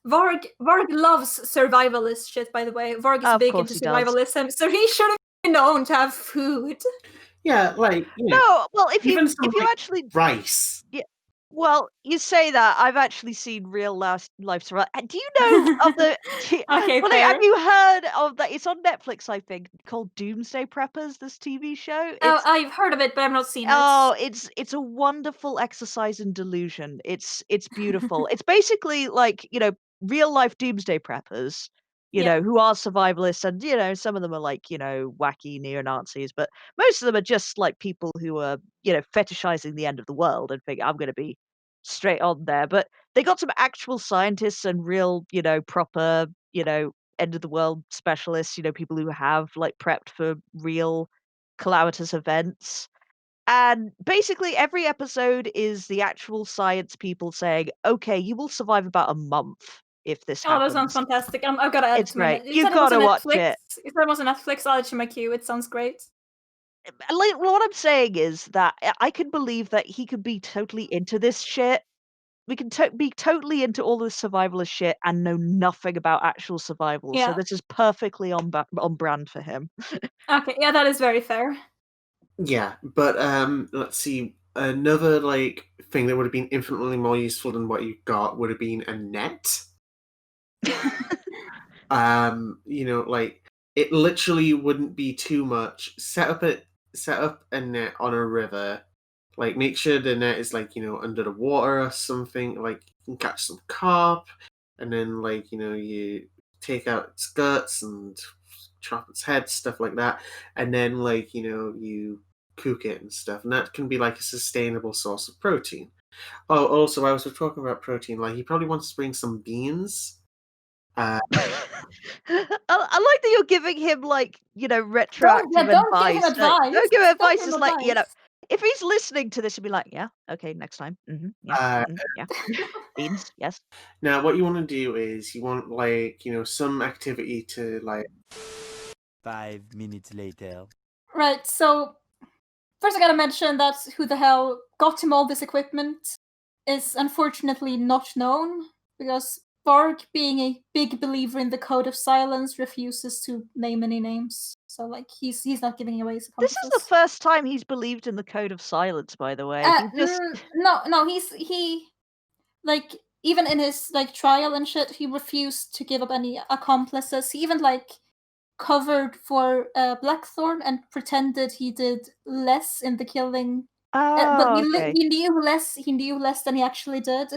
Varg loves survivalist shit, by the way. Varg is big into survivalism, so he should have been known to have food. Yeah, no. Well, if you actually rice. Yeah. Well, you say that. I've actually seen real life survival. Do you know of the? Okay, have you heard of that? It's on Netflix, I think, called Doomsday Preppers. This TV show. I've heard of it, but I've not seen it. Oh, it's a wonderful exercise in delusion. It's beautiful. It's basically real life doomsday preppers. Who are survivalists, and some of them are wacky neo-Nazis, but most of them are just people who are fetishizing the end of the world and think I'm going to be straight on there. But they got some actual scientists and real proper end of the world specialists, people who have prepped for real calamitous events. And basically every episode is the actual science people saying, okay, you will survive about a month if this happens. Oh, that sounds fantastic. I've got to add it it's to my great. You've got to watch it. If that was on Netflix, I'll add it to my queue. It sounds great. What I'm saying is that I can believe that he could be totally into this shit. We can be totally into all this survivalist shit and know nothing about actual survival. Yeah. So this is perfectly on brand for him. Okay, yeah, that is very fair. Yeah, but let's see. Another thing that would have been infinitely more useful than what you got would have been a net. It literally wouldn't be too much. Set up a net on a river. Make sure the net is under the water or something. You can catch some carp, and then you take out its guts and chop its head, stuff like that, and then you cook it and stuff, and that can be a sustainable source of protein. Oh, also, I was talking about protein. He probably wants to bring some beans. I like that you're giving him retroactive advice. Don't give him advice. It's if he's listening to this, he'll be like, yeah, okay, next time. Yeah. Beans, yes. Now, what you want to do is you want some activity to 5 minutes later. Right. So first, I gotta mention that who the hell got him all this equipment is unfortunately not known, because Varg, being a big believer in the code of silence, refuses to name any names. So like he's not giving away his This accomplices. is the first time he's believed in the code of silence, by the way. He just No, he like even in his like trial and shit, he refused to give up any accomplices. He even like covered for Blackthorn and pretended he did less in the killing. But okay. he knew less. He knew less than he actually did.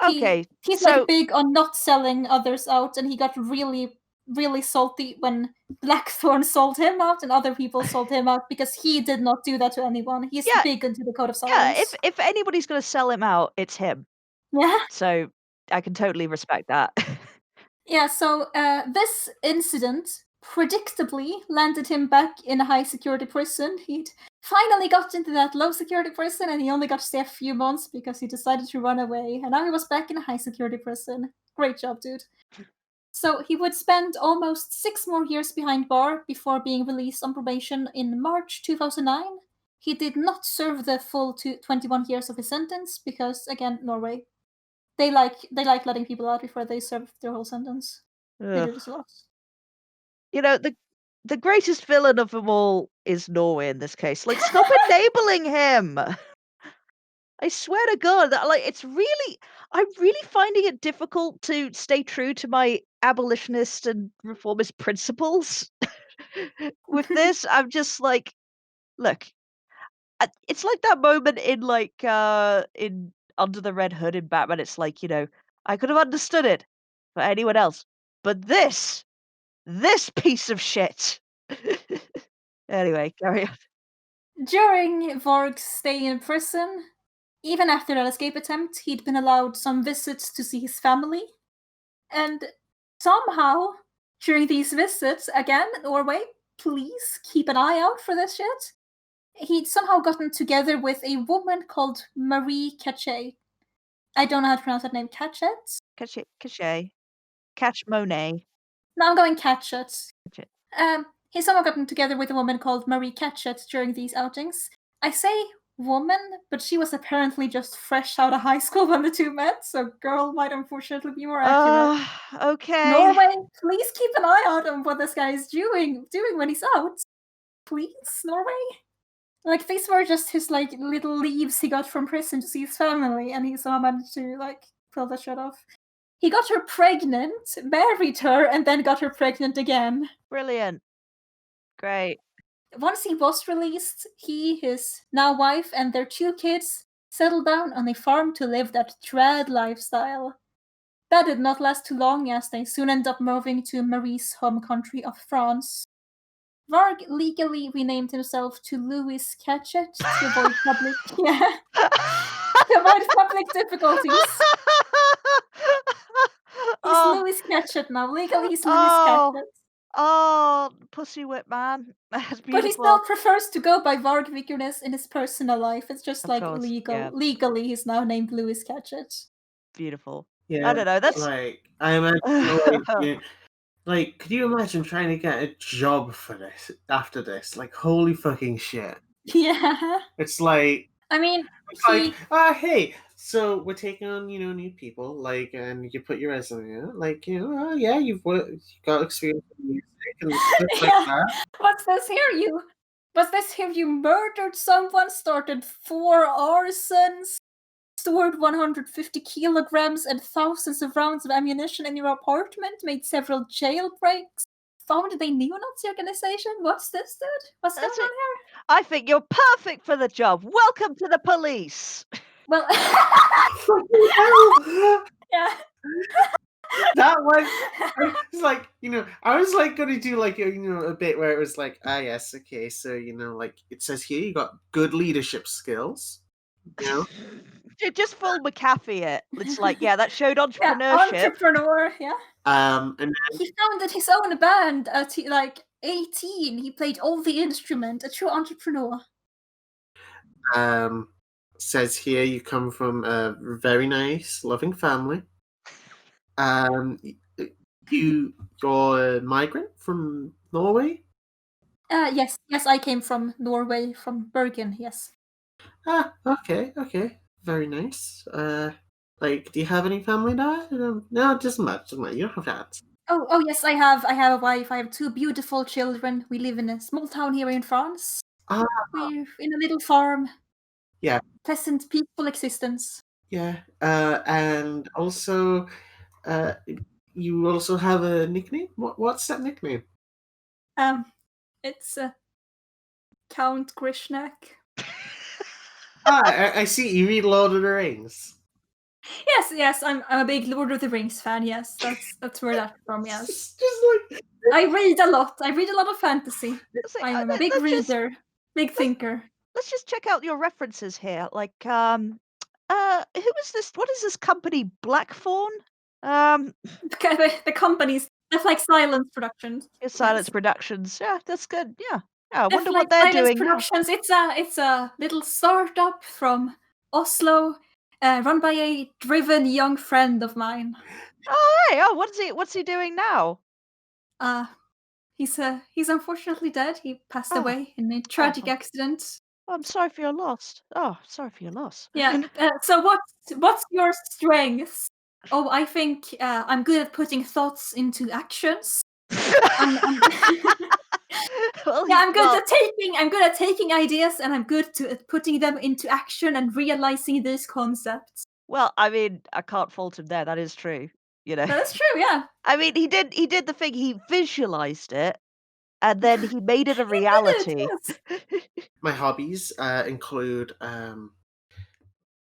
Okay, He's so like big on not selling others out, and he got really, really salty when Blackthorn sold him out and other people sold him out because he did not do that to anyone. He's Yeah. big into the code of silence. if anybody's gonna sell him out, it's him. Yeah. So I can totally respect that. Yeah, so this incident predictably landed him back in a high security prison. He'd finally got into that low security prison and he only got to stay a few months because he decided to run away. And now he was back in a high security prison. Great job, dude. So he would spend almost 6 more years behind bar before being released on probation in March 2009. He did not serve the full 21 years of his sentence because, again, Norway. They like letting people out before they serve their whole sentence. They Ugh. do this a lot. You know, the greatest villain of them all is Norway in this case. Like, stop enabling him. I swear to God, that like I'm really finding it difficult to stay true to my abolitionist and reformist principles. With this, I'm just like, look, it's like that moment in in Under the Red Hood in Batman. It's like, I could have understood it for anyone else, but this piece of shit. Anyway, carry on. During Vorg's stay in prison, even after that escape attempt, he'd been allowed some visits to see his family. And somehow, during these visits, again, Norway, please keep an eye out for this shit. He'd somehow gotten together with a woman called Marie Cachet. I don't know how to pronounce that name. Cachet? Cachet. Catch Monet. No, I'm going Cachet. Cachet. He somehow gotten together with a woman called Marie Cachet during these outings. I say woman, but she was apparently just fresh out of high school when the two met, so girl might unfortunately be more accurate. Okay. Norway, please keep an eye out on what this guy is doing when he's out. Please, Norway? Like, these were just his, like, little leaves he got from prison to see his family, and he somehow managed to, like, pull that shit off. He got her pregnant, married her, and then got her pregnant again. Brilliant. Great. Once he was released, he, his now wife, and their 2 kids settled down on a farm to live that trad lifestyle. That did not last too long, as they soon end up moving to Marie's home country of France. Varg legally renamed himself to Louis Cachet to avoid public difficulties. He's Louis Cachet now. Legally, he's Louis Cachet. Oh, pussy whip man. That's beautiful. But he still prefers to go by Varg Vikernes in his personal life. It's just Of like course, legal. yeah. Legally, he's now named Louis Cachet. Beautiful. Yeah, I don't know. That's like I imagine. Like, could you imagine trying to get a job for this after this? Like, holy fucking shit! Yeah. It's like, I mean, hey, so we're taking on, new people, like, and you put your resume out, like, yeah, you've got experience in music and stuff like that. What's this here? You murdered someone, started 4 arsons, stored 150 kilograms and thousands of rounds of ammunition in your apartment, made several jailbreaks, founded a neo-Nazi organization. What's this, dude? What's going on here? I think you're perfect for the job. Welcome to the police. Well, yeah. That was, it's like, I was like going to do like a bit where it was like, yes, okay, so like it says here you got good leadership skills, Just full McAfee it. It's like, yeah, that showed entrepreneurship. Yeah, entrepreneur, yeah. And then he founded his own band at like 18. He played all the instrument. A true entrepreneur. Says here you come from a very nice, loving family. You're a migrant from Norway? Yes, I came from Norway, from Bergen. Yes. Okay, very nice. Like, do you have any family there? No, it doesn't matter. Doesn't matter. You don't have to answer. Oh yes, I have a wife. I have 2 beautiful children. We live in a small town here in France. Ah. We're in a little farm. Yeah. Pleasant, peaceful existence. Yeah. And also, you also have a nickname. What's that nickname? It's Count Grishnackh. I see. You read Lord of the Rings. Yes, I'm a big Lord of the Rings fan. Yes, that's where that's from. Yes, Just like I read a lot. I read a lot of fantasy. It's like, I'm a big reader, big thinker. let's just check out your references here. Like, who is this? What is this company? Blackthorn? The companies, that's like Silence Productions. Silence Yes. Productions. Yeah, that's good. Yeah. I wonder Like what they're Silence doing now. Productions. It's a little startup from Oslo, run by a driven young friend of mine. Oh, hey, what's he doing now? He's unfortunately dead. He passed Oh. away in a tragic accident. I'm sorry for your loss. Oh, sorry for your loss. Yeah. So what's your strengths? Oh, I think I'm good at putting thoughts into actions. Well, Yeah, I'm good at taking ideas, and I'm good at putting them into action and realizing these concepts. Well, I mean, I can't fault him there. That is true. You know. That's true. Yeah. I mean, he did the thing. He visualized it, and then he made it a reality. Yes. my hobbies include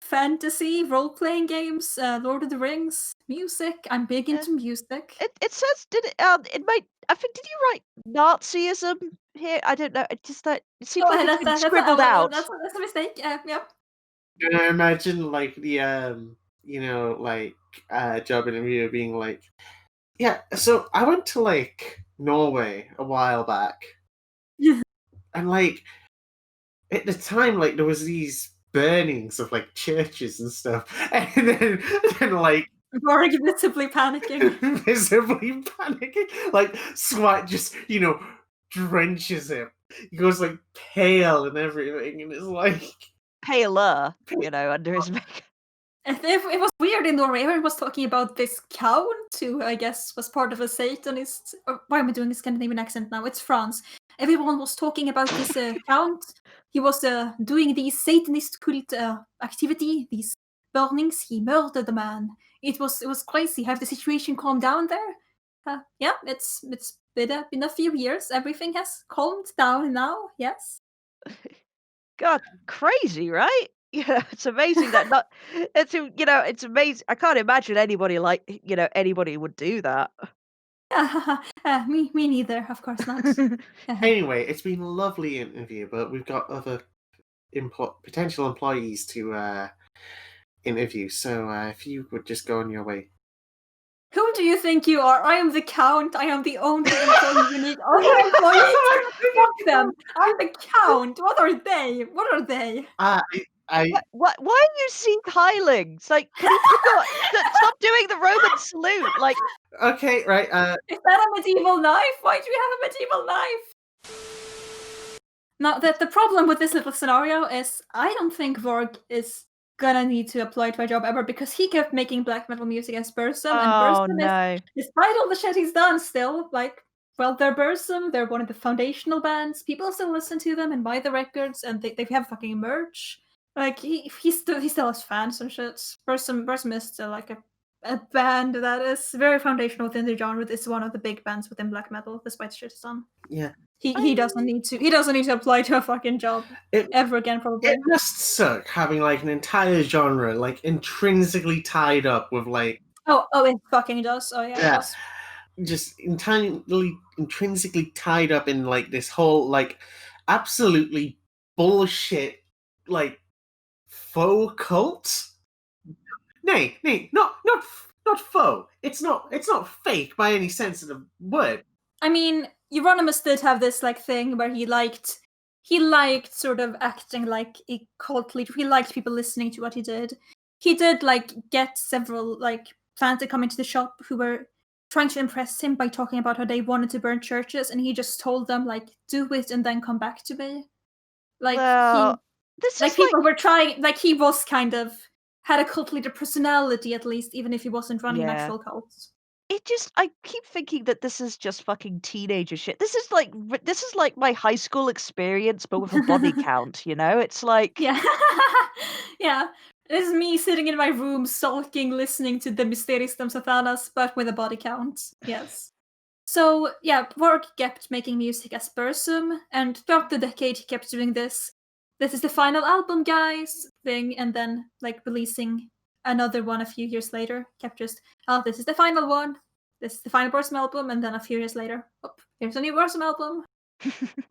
Fantasy, role-playing games, Lord of the Rings, music. I'm big into music. It says it might. I think did you write Nazism here? I don't know. It just that it seems like it's been scribbled out. That's a mistake. Yeah. Can I imagine like the job interview being like, yeah, so I went to like Norway a while back. And like at the time, like there was these burnings of like churches and stuff. And then like Varg visibly panicking. Like Swat just, drenches him. He goes like pale and everything, and it's like Paler, under his makeup. It was weird in Norway. Everyone was talking about this count who I guess was part of a Satanist. Why am I doing a Scandinavian accent now? It's France. Everyone was talking about this count. He was doing these Satanist cult activity, these burnings. He murdered the man. It was crazy. Have the situation calmed down there? Yeah, it's been a few years. Everything has calmed down now. Yes. God, crazy, right? Yeah, it's amazing that it's amazing. I can't imagine anybody anybody would do that. Me neither, of course not. Anyway, it's been a lovely interview, but we've got other potential employees to interview. So if you would just go on your way. Who do you think you are? I am the Count. I am the only employee you need. Other employees, fuck them. I'm the Count. What are they? Why are you Seek Highlands? Like, can you stop doing the Roman salute? Like, okay, right. Is that a medieval knife? Why do you have a medieval knife? Now, the problem with this little scenario is I don't think Vorg is gonna need to apply to a job ever because he kept making black metal music as Bursum, and Bursum is, despite all the shit he's done, still they're Bursum. They're one of the foundational bands. People still listen to them and buy the records, and they have fucking merch. Like he still has fans and shit. Bursum is still like a band that is very foundational within the genre. It's one of the big bands within black metal, despite shit he's done. Yeah. He doesn't need to apply to a fucking job ever again, probably. It must suck having like an entire genre like intrinsically tied up with like Oh, it fucking does. Oh yeah. It does. Just intrinsically tied up in like this whole like absolutely bullshit like faux cult. Nay, not faux. It's not fake by any sense of the word. I mean, Euronymous did have this like thing where he liked sort of acting like a cult leader. He liked people listening to what he did. He did like get several like fans to come into the shop who were trying to impress him by talking about how they wanted to burn churches, and he just told them like, do it and then come back to me. Like people were trying, like he was kind of had a cult leader personality, at least, even if he wasn't running an Yeah. actual cult. I keep thinking that this is just fucking teenager shit. This is like my high school experience, but with a body count, you know? It's like, Yeah. Yeah. This is me sitting in my room, sulking, listening to the Mysteries de Satanas, but with a body count. Yes. So, yeah, Vork kept making music as Bursum, and throughout the decade he kept doing this. This is the final album, guys, thing, and then, like, releasing another one a few years later. Kept just, oh, this is the final one. This is the final Bursum album, and then a few years later, oh, here's a new Bursum album.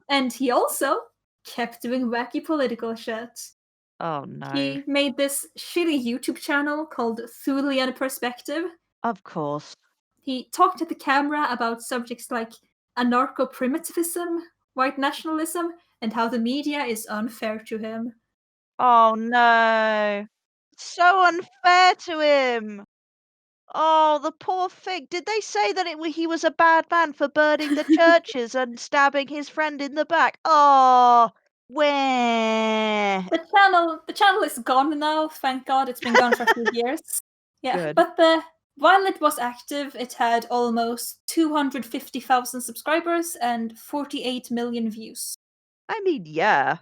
And he also kept doing wacky political shit. oh no. He made this shitty YouTube channel called Thulian Perspective. Of course. He talked to the camera about subjects like anarcho-primitivism, white nationalism, and how the media is unfair to him. Oh no. So unfair to him. Oh, the poor thing. Did they say that he was a bad man for burning the churches and stabbing his friend in the back? Oh, where? The channel is gone now, thank God. It's been gone for a few years. Yeah, Good. but while it was active, it had almost 250,000 subscribers and 48 million views. I mean, yeah.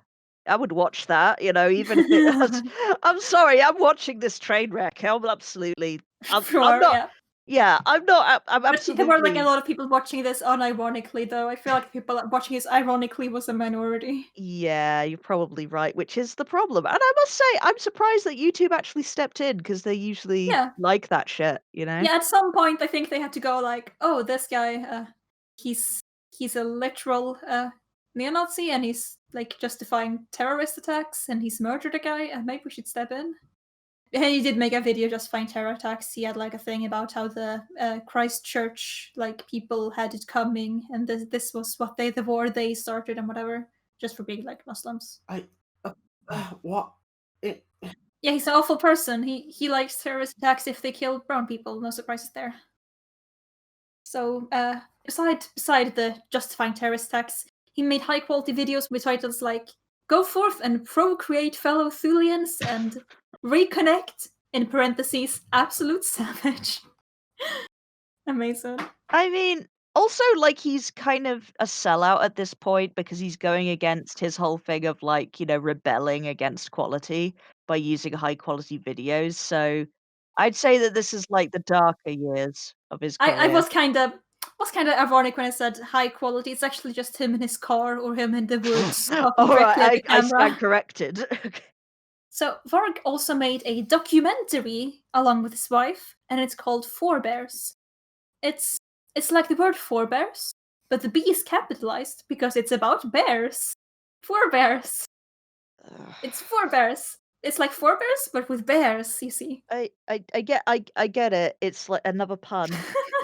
I would watch that, you know, even if it was. I'm sorry, I'm watching this train wreck. I'm absolutely. I'm not. Yeah. Yeah, I'm not. I'm But absolutely. there were like a lot of people watching this unironically, though. I feel like people watching this ironically was a minority. Yeah, you're probably right, which is the problem. And I must say, I'm surprised that YouTube actually stepped in because they usually like that shit, you know? Yeah, at some point I think they had to go like, oh, this guy, he's a literal neo-Nazi, and he's like justifying terrorist attacks, and he's murdered a guy, and maybe we should step in. And he did make a video justifying terror attacks. He had like a thing about how the Christchurch like people had it coming, and this was the war they started and whatever, just for being like Muslims. What? Yeah, he's an awful person. He likes terrorist attacks if they kill brown people. No surprises there. So, beside the justifying terrorist attacks, he made high quality videos with titles like "Go forth and procreate, fellow Thulians," and "Reconnect." In parentheses, absolute savage. Amazing. I mean, also, like, he's kind of a sellout at this point because he's going against his whole thing of, like, you know, rebelling against quality by using high quality videos. So I'd say that this is like the darker years of his career. I was kind of ironic when I said high quality. It's actually just him in his car or him in the woods. All right, I stand corrected. So Varg also made a documentary along with his wife, and it's called Forebears. It's like the word forebears, but the B is capitalized because it's about bears. Forebears. It's forebears. It's like forebears, but with bears. You see. I get it. It's like another pun.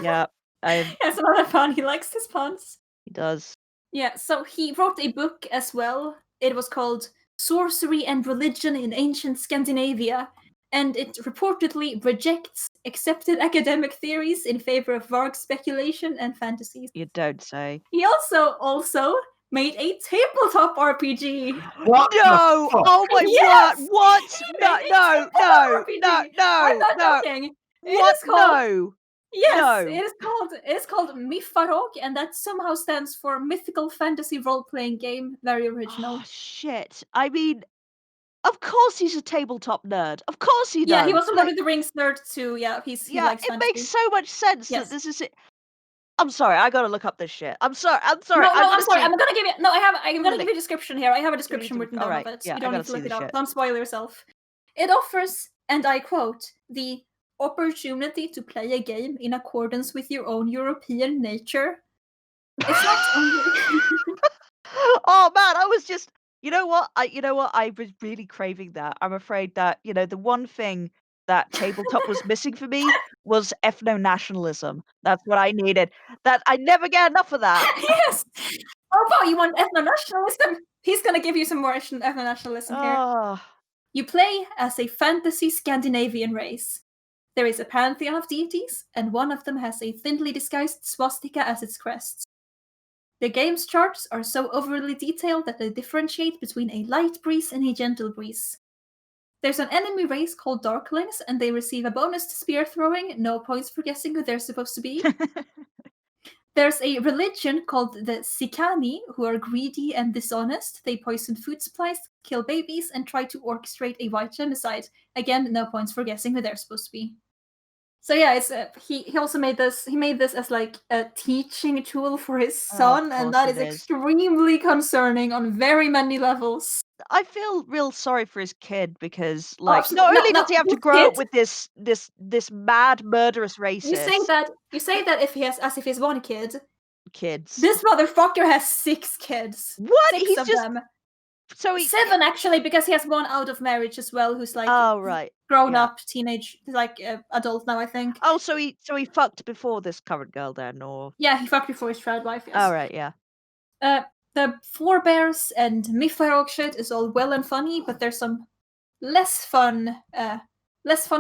Yeah. It's another pun. He likes his puns. He does. Yeah. So he wrote a book as well. It was called Sorcery and Religion in Ancient Scandinavia, and it reportedly rejects accepted academic theories in favor of Varg's speculation and fantasies. You don't say. He also made a tabletop RPG. What? No! Oh my Yes! word! What? No! I'm not joking. What? No! Yes, No. it is called Myfarog, and that somehow stands for Mythical Fantasy Role-Playing Game. Very original. Oh, shit. I mean, of course he's a tabletop nerd. Of course he does. Yeah, he was a Lord of the Rings nerd too. Yeah, he likes it fantasy. makes so much sense that this is it. I'm sorry, I gotta look up this shit. I'm sorry. No, I'm sorry. I'm gonna give you. No, I'm gonna give you a description here. I have a description written down of it. Yeah, you don't I need to gotta look see it the up. shit. Don't spoil yourself. It offers, and I quote, the opportunity to play a game in accordance with your own European nature. It's not only. Oh man, I was just. You know what? I was really craving that. I'm afraid that the one thing that tabletop was missing for me was ethno-nationalism. That's what I needed. That I never get enough of that. Yes. Oh wow, you want ethno-nationalism? He's gonna give you some more ethno-nationalism here. Oh. You play as a fantasy Scandinavian race. There is a pantheon of deities, and one of them has a thinly disguised swastika as its crest. The game's charts are so overly detailed that they differentiate between a light breeze and a gentle breeze. There's an enemy race called Darklings, and they receive a bonus to spear throwing, no points for guessing who they're supposed to be. There's a religion called the Sikani, who are greedy and dishonest. They poison food supplies, kill babies, and try to orchestrate a white genocide. Again, no points for guessing who they're supposed to be. So yeah, it's he also made this. He made this as like a teaching tool for his son, and that is extremely concerning on very many levels. I feel real sorry for his kid because, like, not only does he have to grow up with this mad murderous racist. You say that if he has, as if he's one kid. Kids. This motherfucker has 6 kids. What? 6 He's of just them. So 7 actually, because he has one out of marriage as well, who's like grown up teenage, like adult now, I think. Oh, so he fucked before this current girl then, or yeah, he fucked before his trad wife. Yes. Oh right, yeah. The forebears and Mifarog shit is all well and funny, but there's some less fun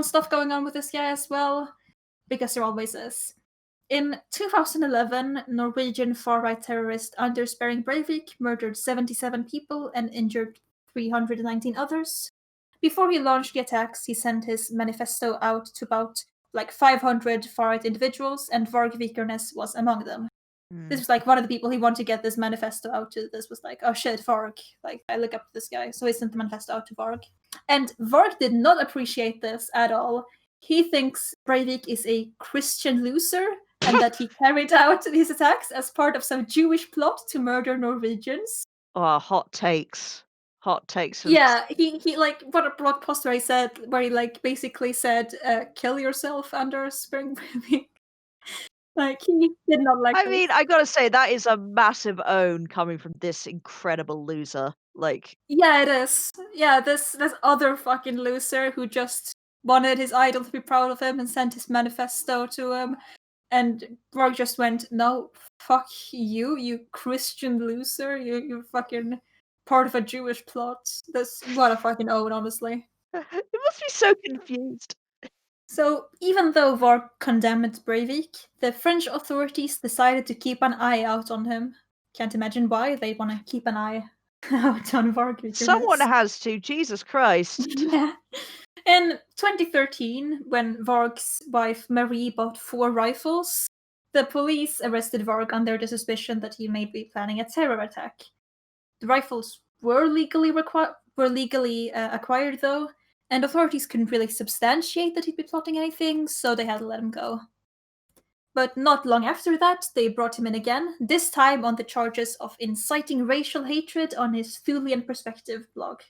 stuff going on with this guy as well, because there always is. In 2011, Norwegian far-right terrorist Anders Behring Breivik murdered 77 people and injured 319 others. Before he launched the attacks, he sent his manifesto out to about 500 far-right individuals, and Varg Vikernes was among them. This was one of the people he wanted to get this manifesto out to. This was oh shit, Varg. I look up to this guy. So he sent the manifesto out to Varg. And Varg did not appreciate this at all. He thinks Breivik is a Christian loser, and that he carried out his attacks as part of some Jewish plot to murder Norwegians. Oh, hot takes. Hot takes. Yeah, he what a blog post where he basically said, kill yourself, Anders Behring Breivik. He did not like I mean, I gotta say, that is a massive own coming from this incredible loser. Yeah, it is. Yeah, this other fucking loser who just wanted his idol to be proud of him and sent his manifesto to him. And Varg just went, no, fuck you Christian loser. You're fucking part of a Jewish plot. What a fucking own, honestly. It must be so confused. So, even though Varg condemned Breivik, the French authorities decided to keep an eye out on him. Can't imagine why they'd want to keep an eye out on Varg. Someone has to, Jesus Christ. Yeah. In 2013, when Varg's wife Marie bought 4 rifles, the police arrested Varg under the suspicion that he may be planning a terror attack. The rifles were legally acquired, though, and authorities couldn't really substantiate that he'd be plotting anything, so they had to let him go. But not long after that, they brought him in again, this time on the charges of inciting racial hatred on his Thulian Perspective blog.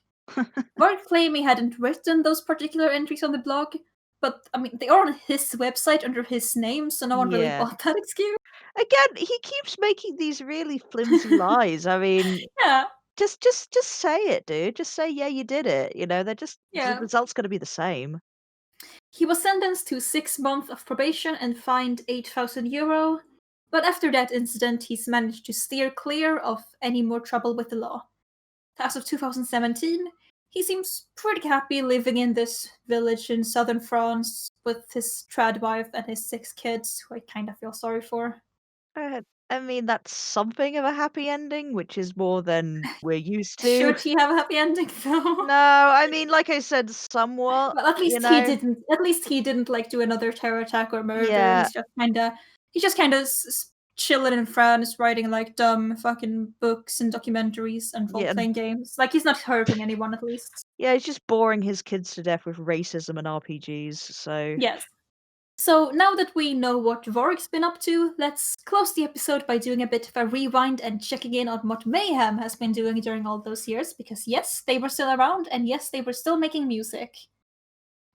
Varg claimed he hadn't written those particular entries on the blog, but I mean, they are on his website under his name, so no one really bought that excuse. Again, he keeps making these really flimsy lies. I mean, yeah. Just say it, dude. Just say, yeah, you did it. The result's going to be the same. He was sentenced to 6 months of probation and fined €8,000, but after that incident, he's managed to steer clear of any more trouble with the law. As of 2017, he seems pretty happy living in this village in southern France with his trad wife and his 6 kids, who I kind of feel sorry for. I mean, that's something of a happy ending, which is more than we're used to. Should he have a happy ending, though? No, I mean, like I said, somewhat. Well, at least he didn't. At least he didn't do another terror attack or murder. Yeah. He's just kind of chilling in France, writing dumb fucking books and documentaries and role-playing games. He's not hurting anyone, at least. Yeah, he's just boring his kids to death with racism and RPGs. So yes. So now that we know what Varg's been up to, let's close the episode by doing a bit of a rewind and checking in on what Mayhem has been doing during all those years, because yes, they were still around, and yes, they were still making music.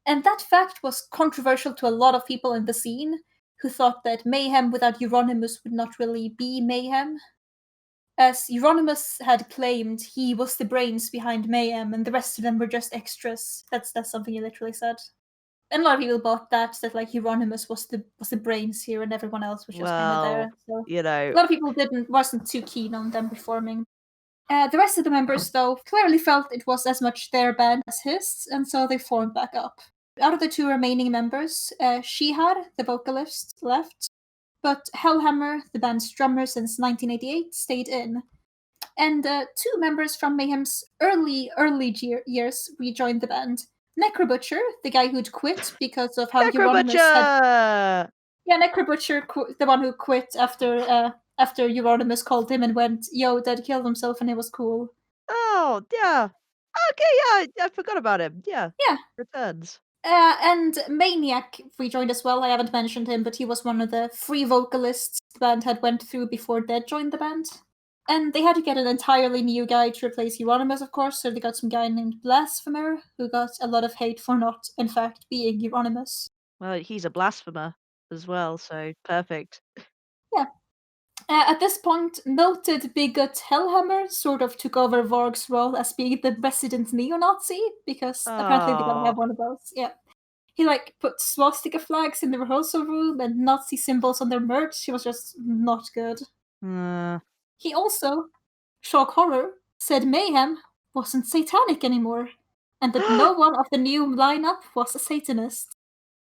And that fact was controversial to a lot of people in the scene, who thought that Mayhem without Euronymous would not really be Mayhem. As Euronymous had claimed, he was the brains behind Mayhem, and the rest of them were just extras. That's something he literally said. And a lot of people bought that Euronymous was the brains here, and everyone else was just kind of there. So a lot of people wasn't too keen on them performing. The rest of the members, though, clearly felt it was as much their band as his, and so they formed back up. Out of the 2 remaining members, Shihar, the vocalist, left, but Hellhammer, the band's drummer since 1988, stayed in. And 2 members from Mayhem's early years rejoined the band. Necrobutcher, the guy who'd quit because of how Euronymous had... Necrobutcher! Yeah, Necrobutcher, the one who quit after Euronymous called him and went, "Yo, Dad killed himself and it was cool." Oh, yeah. Okay, yeah, I forgot about him. Yeah. Yeah. Returns. And Maniac rejoined as well. I haven't mentioned him, but he was one of the 3 vocalists the band had went through before Dead joined the band. And they had to get an entirely new guy to replace Euronymous, of course, so they got some guy named Blasphemer, who got a lot of hate for not, in fact, being Euronymous. Well, he's a blasphemer as well, so perfect. Yeah. At this point, noted bigot Hellhammer sort of took over Varg's role as being the resident neo-Nazi, because apparently they gotta have one of those. Yeah. He put swastika flags in the rehearsal room and Nazi symbols on their merch. He was just not good. He also, shock horror, said Mayhem wasn't satanic anymore, and that no one of the new lineup was a Satanist.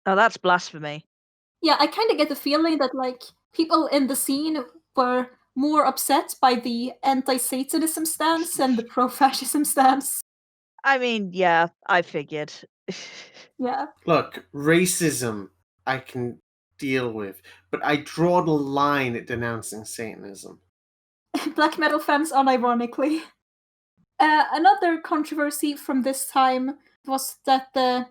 Oh, that's blasphemy. Yeah, I kind of get the feeling that people in the scene were more upset by the anti-Satanism stance than the pro-fascism stance. I mean, yeah, I figured. Yeah. Look, racism I can deal with, but I draw the line at denouncing Satanism. Black metal fans, unironically. Another controversy from this time was that their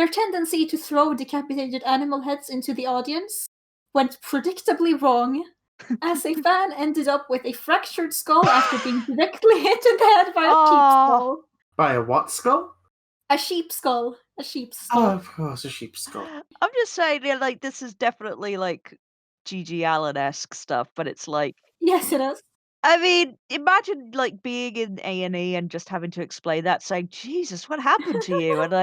tendency to throw decapitated animal heads into the audience went predictably wrong, as a fan ended up with a fractured skull after being directly hit in the head by a sheep skull. By a what skull? A sheep skull. A sheep skull. Oh, of course, a sheep skull. I'm just saying, this is definitely G.G. Allen-esque stuff, but it's Yes, it is. I mean, imagine being in A&E and just having to explain that, saying, "Jesus, what happened to you?" And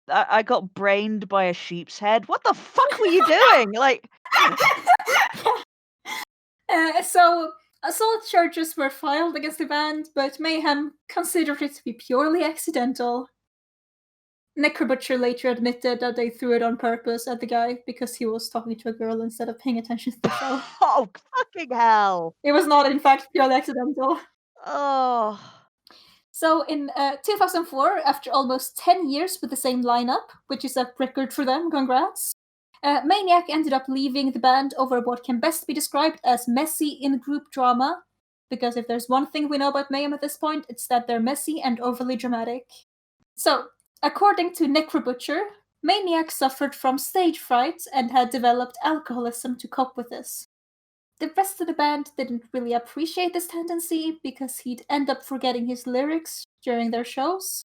I got brained by a sheep's head. What the fuck were you doing? So assault charges were filed against the band, but Mayhem considered it to be purely accidental. Necrobutcher later admitted that they threw it on purpose at the guy because he was talking to a girl instead of paying attention to the show. Oh, fucking hell. It was not, in fact, purely accidental. Oh. So in 2004, after almost 10 years with the same lineup, which is a record for them, congrats, Maniac ended up leaving the band over what can best be described as messy in-group drama, because if there's one thing we know about Mayhem at this point, it's that they're messy and overly dramatic. So, according to Necrobutcher, Maniac suffered from stage fright and had developed alcoholism to cope with this. The rest of the band didn't really appreciate this tendency because he'd end up forgetting his lyrics during their shows,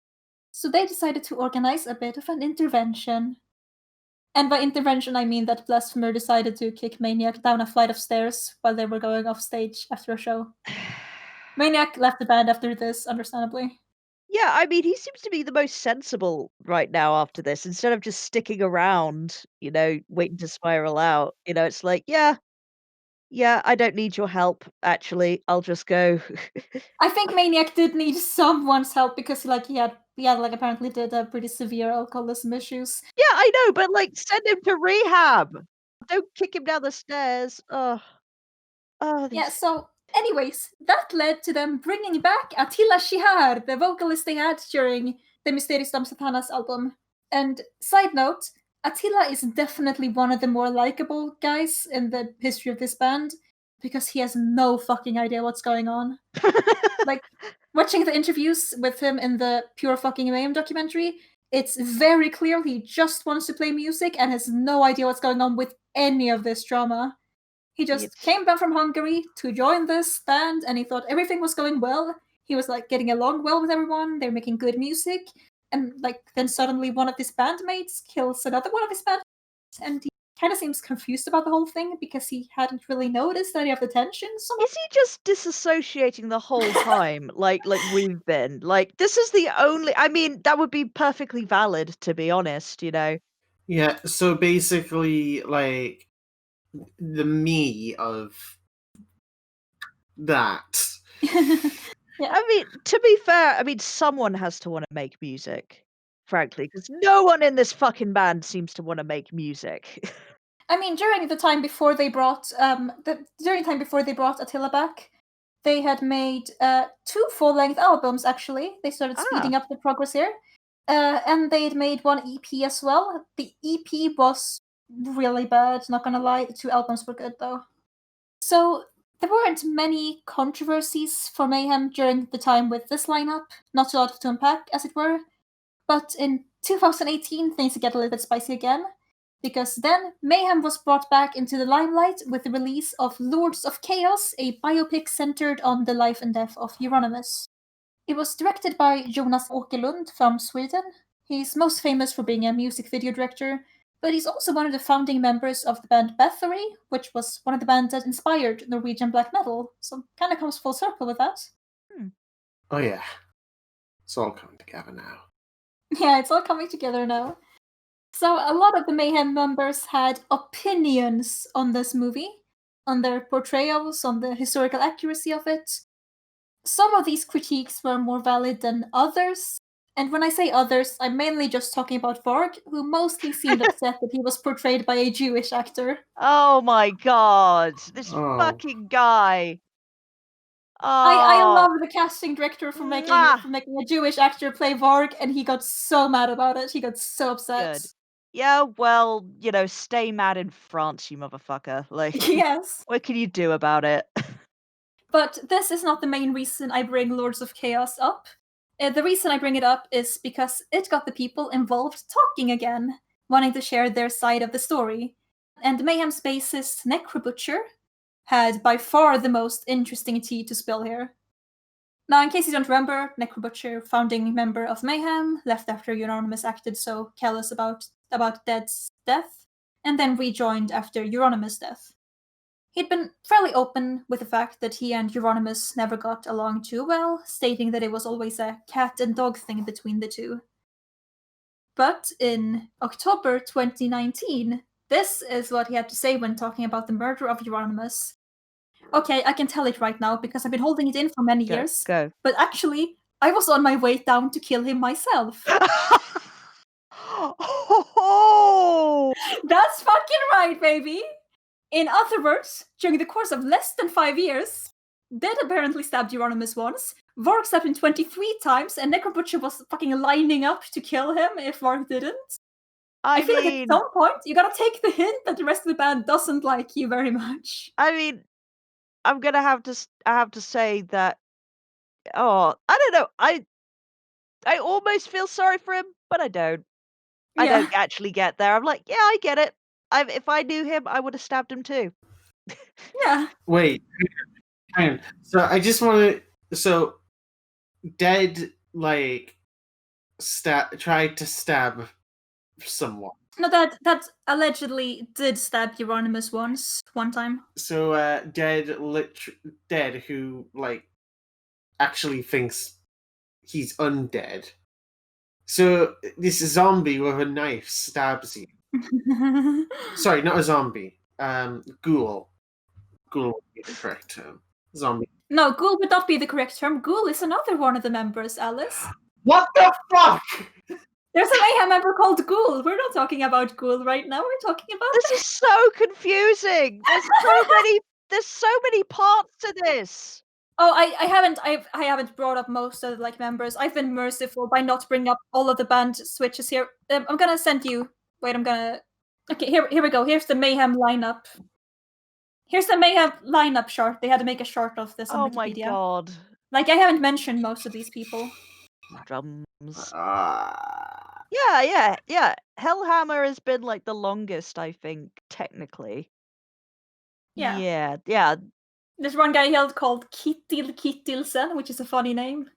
so they decided to organize a bit of an intervention. And by intervention, I mean that Blasphemer decided to kick Maniac down a flight of stairs while they were going off stage after a show. Maniac left the band after this, understandably. Yeah, I mean, he seems to be the most sensible right now after this, instead of just sticking around, waiting to spiral out. It's yeah, I don't need your help, actually. I'll just go. I think Maniac did need someone's help because he had apparently did pretty severe alcoholism issues. Yeah, I know, but send him to rehab. Don't kick him down the stairs. Yeah, so anyways, that led to them bringing back Attila Shihar, the vocalist they had during the Mysterious Dom Satanas album. And side note, Attila is definitely one of the more likable guys in the history of this band because he has no fucking idea what's going on. Watching the interviews with him in the Pure Fucking Mayhem documentary, it's very clear he just wants to play music and has no idea what's going on with any of this drama. He just came back from Hungary to join this band and he thought everything was going well. He was getting along well with everyone, they're making good music. And then suddenly one of his bandmates kills another one of his bandmates, and he kind of seems confused about the whole thing because he hadn't really noticed any of the tension. Is he just disassociating the whole time, like we've been? This is the only. I mean, that would be perfectly valid, to be honest. Yeah. So basically, the me of that. Yeah. I mean, to be fair, someone has to want to make music, frankly, because no one in this fucking band seems to want to make music. I mean, during the time before they brought Attila back, they had made 2 full-length albums, actually. They started speeding up the progress here. And they'd made 1 EP as well. The EP was really bad, not gonna lie. The 2 albums were good, though. So there weren't many controversies for Mayhem during the time with this lineup. Not a lot to unpack, as it were. But in 2018, things get a little bit spicy again. Because then, Mayhem was brought back into the limelight with the release of Lords of Chaos, a biopic centered on the life and death of Euronymous. It was directed by Jonas Åkerlund from Sweden. He's most famous for being a music video director, but he's also one of the founding members of the band Bathory, which was one of the bands that inspired Norwegian Black Metal, so kind of comes full circle with that. Oh yeah. It's all coming together now. Yeah, it's all coming together now. So a lot of the Mayhem members had opinions on this movie, on their portrayals, on the historical accuracy of it. Some of these critiques were more valid than others, and when I say others, I'm mainly just talking about Varg, who mostly seemed upset that he was portrayed by a Jewish actor. Oh my god, this fucking guy. I love the casting director for making a Jewish actor play Varg, and he got so mad about it. He got so upset. Good. Yeah, well, stay mad in France, you motherfucker. Like, yes. What can you do about it? But this is not the main reason I bring Lords of Chaos up. The reason I bring it up is because it got the people involved talking again, wanting to share their side of the story. And Mayhem's bassist, Necrobutcher, had by far the most interesting tea to spill here. Now, in case you don't remember, Necrobutcher, founding member of Mayhem, left after Euronymous acted so callous about Dead's death, and then rejoined after Euronymous' death. He'd been fairly open with the fact that he and Euronymous never got along too well, stating that it was always a cat and dog thing between the two. But in October 2019, this is what he had to say when talking about the murder of Euronymous. Okay, I can tell it right now because I've been holding it in for many years. Go. But actually, I was on my way down to kill him myself. Oh! That's fucking right, baby! In other words, during the course of less than 5 years, Dead apparently stabbed Euronymous once, Varg stabbed him 23 times, and Necrobutcher was fucking lining up to kill him if Varg didn't. I feel like at some point, you gotta take the hint that the rest of the band doesn't like you very much. I mean, I'm gonna have to say that. Oh, I don't know. I almost feel sorry for him, but I don't. Yeah. I don't actually get there. I'm like, yeah, I get it. If I knew him, I would have stabbed him too. Yeah. Wait, hang on. So I just want to. So, Dead tried to stab someone. No, that allegedly did stab Euronymous one time. So Dead, who actually thinks he's undead. So this zombie with a knife stabs you. Sorry, not a zombie. Ghoul. Ghoul would be the correct term. Zombie. No, ghoul would not be the correct term. Ghoul is another one of the members, Alice. What the fuck? There's a Mayhem member called Ghoul. We're not talking about Ghoul right now. We're talking about. This is so confusing. There's so many parts to this. Oh, I haven't brought up most of the members. I've been merciful by not bringing up all of the band switches here. I'm gonna send you. Wait, Okay, here we go. Here's the Mayhem lineup. Here's the Mayhem lineup chart. They had to make a chart of this on Wikipedia. Oh my god. I haven't mentioned most of these people. Drums. Yeah. Hellhammer has been the longest, I think, technically. Yeah. Yeah. There's one guy called Kittil Kittilsen, which is a funny name.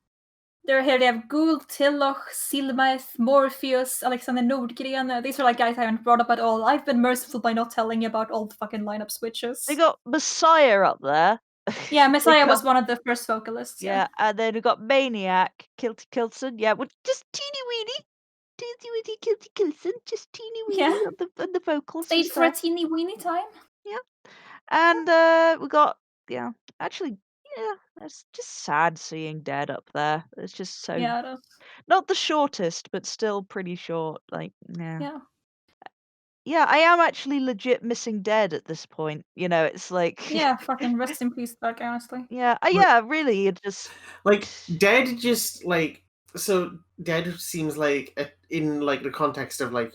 They have Ghoul, Tilloch, Silmaeth, Morpheus, Alexander Nordgren. These are guys I haven't brought up at all. I've been merciful by not telling you about all the fucking lineup switches. They got Messiah up there. Yeah, Messiah was one of the first vocalists. Yeah, and then we got Maniac, Kilty Kilson. Yeah, with just teeny weeny. Kilty Kilson, just teeny weeny on the vocals. Stayed for a teeny weeny time. Yeah. And we got, it's just sad seeing Dead up there. It's just so... Yeah, it is. Not the shortest, but still pretty short. Yeah. Yeah, I am actually legit missing Dead at this point. It's like Yeah, fucking rest in peace, Dark, honestly. yeah, really, it just Like Dead, just like so. Dead seems like in like the context of like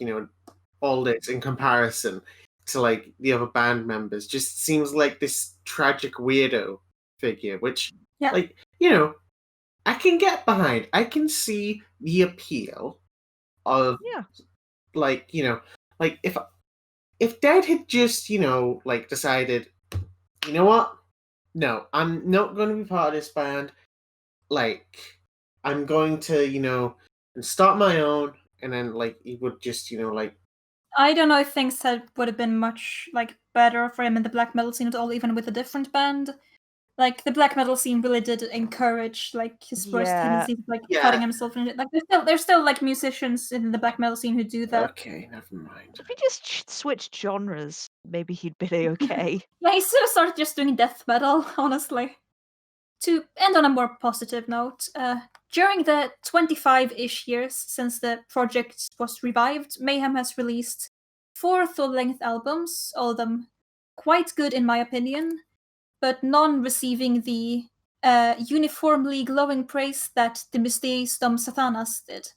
all this in comparison to like the other band members, just seems like this tragic weirdo figure, which like I can get behind. I can see the appeal of like like if Dead had just like decided, you know what, no, I'm not going to be part of this band. Like, I'm going to start my own, and then like he would just like. I don't know if things would have been much like better for him in the black metal scene at all, even with a different band. Like the black metal scene really did encourage like his worst tendencies, like cutting himself in it. Like there's still like musicians in the black metal scene who do that. Okay, never mind. If he just switched genres, maybe he'd be okay. Yeah, he should have started just doing death metal, honestly. To end on a more positive note, during the 25-ish years since the project was revived, Mayhem has released 4 full-length albums, all of them quite good in my opinion, but none receiving the uniformly glowing praise that the Mysteries Dom Satanas did.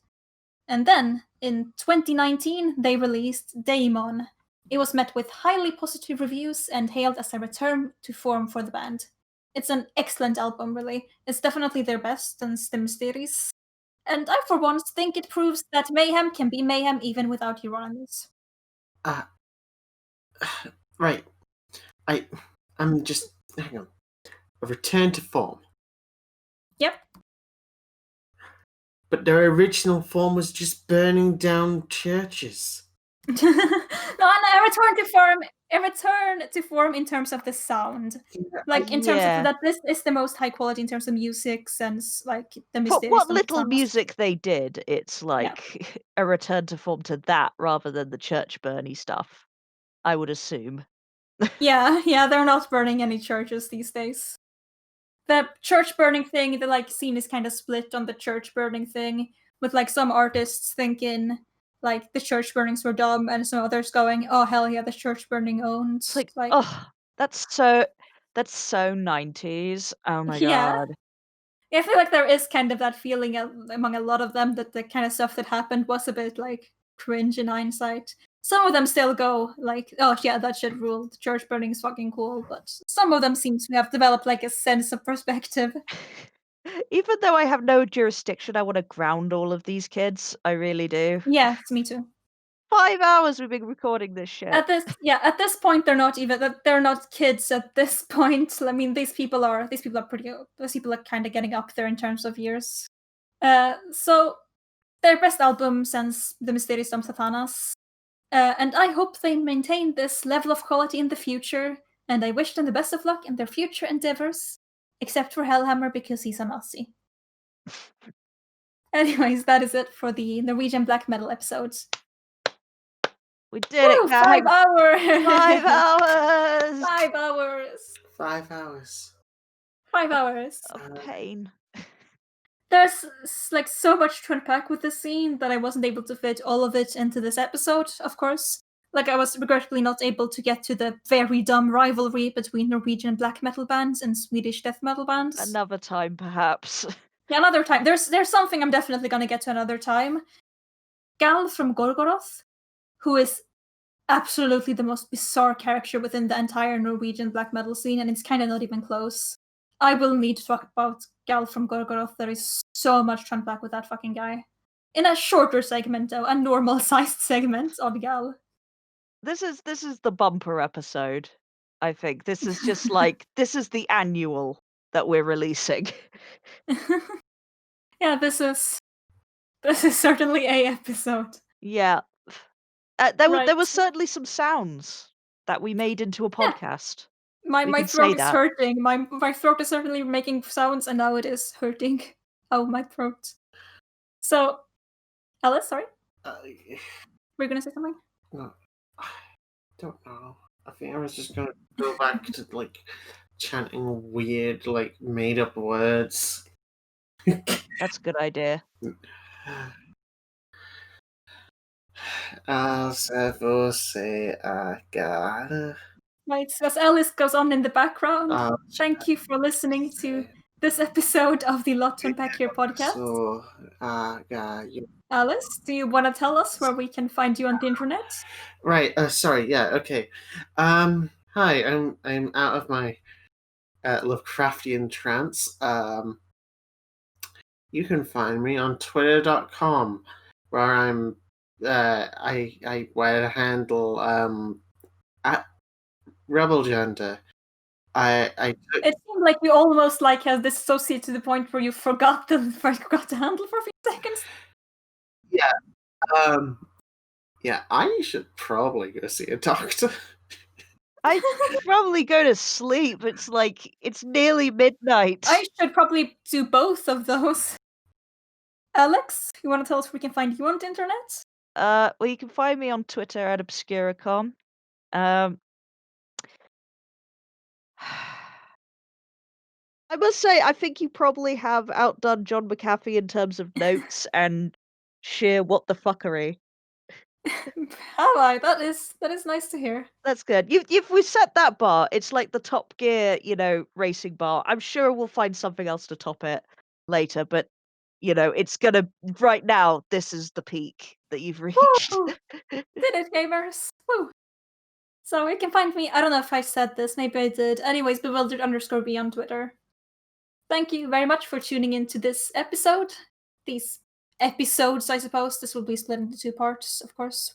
And then, in 2019, they released Daemon. It was met with highly positive reviews and hailed as a return to form for the band. It's an excellent album, really. It's definitely their best since the Mysteries. And I, for once, think it proves that Mayhem can be Mayhem even without Euronymous. Right. I'm just hang on. A return to form. Yep. But their original form was just burning down churches. No, a return to form in terms of the sound. Like in terms of that this is the most high quality in terms of music since like the Mysteries. What little music they did, it's like a return to form to that rather than the church burny stuff, I would assume. Yeah, they're not burning any churches these days. The church burning thing, the like scene is kind of split on the church burning thing, with like some artists thinking like the church burnings were dumb, and some others going, "Oh hell yeah, the church burning owns." It's like oh, that's so 90s. Oh my god. Yeah, I feel like there is kind of that feeling among a lot of them that the kind of stuff that happened was a bit like cringe in hindsight. Some of them still go like, oh yeah, that shit ruled. Church burning is fucking cool. But some of them seem to have developed like a sense of perspective. Even though I have no jurisdiction, I want to ground all of these kids. I really do. Yeah, it's me too. 5 hours we've been recording this shit. At this point, they're not kids. At this point, I mean, these people are pretty. These people are kind of getting up there in terms of years. So their best album since the Mysteries Dom Satanas. And I hope they maintain this level of quality in the future, and I wish them the best of luck in their future endeavors, except for Hellhammer because he's a Nazi. Anyways, that is it for the Norwegian Black Metal episodes. We did it, guys! 5 hours! 5 hours! 5 hours! 5 hours. 5 hours. Of pain. There's like so much to unpack with this scene that I wasn't able to fit all of it into this episode, of course. Like I was regrettably not able to get to the very dumb rivalry between Norwegian black metal bands and Swedish death metal bands. Another time, perhaps. Yeah, another time. There's something I'm definitely gonna get to another time. Gal from Gorgoroth, who is absolutely the most bizarre character within the entire Norwegian black metal scene, and it's kind of not even close. I will need to talk about Gal from Gorgoroth. There is so much to unpack with that fucking guy. In a shorter segment, though, a normal-sized segment on Gal. This is the bumper episode, I think. This is just like, this is the annual that we're releasing. Yeah, this is certainly a episode. Yeah. There was certainly some sounds that we made into a podcast. My throat is hurting. My throat is certainly making sounds, and now it is hurting. Oh, my throat. So, Ellis, sorry? Were you going to say something? No, I don't know. I think I was just going to go back to, like, chanting weird, like, made-up words. That's a good idea. se você agora. Right, so as Alice goes on in the background, thank you for listening to this episode of the Lot to Unpack Here podcast. So, Alice, do you want to tell us where we can find you on the internet? Right. Sorry. Yeah. Okay. Hi. I'm out of my Lovecraftian trance. You can find me on Twitter.com, where I'm. I wear the handle at Rebel Gender. It seemed like you almost like has dissociated to the point where you forgot the handle for a few seconds. Yeah. Yeah, I should probably go see a doctor. I should probably go to sleep. It's nearly midnight. I should probably do both of those. Alex, you want to tell us where we can find you on the internet? Well, you can find me on Twitter at Obscuracom. I must say, I think you probably have outdone John McAfee in terms of notes and sheer what the fuckery. Have I? That is nice to hear. That's good. We set that bar. It's like the Top Gear, racing bar. I'm sure we'll find something else to top it later, but it's gonna right now. This is the peak that you've reached. Woo! Did it, gamers? Woo! So you can find me. I don't know if I said this. Maybe I did. Anyways, bewildered_b on Twitter. Thank you very much for tuning into this episode. These episodes, I suppose. This will be split into 2 parts, of course.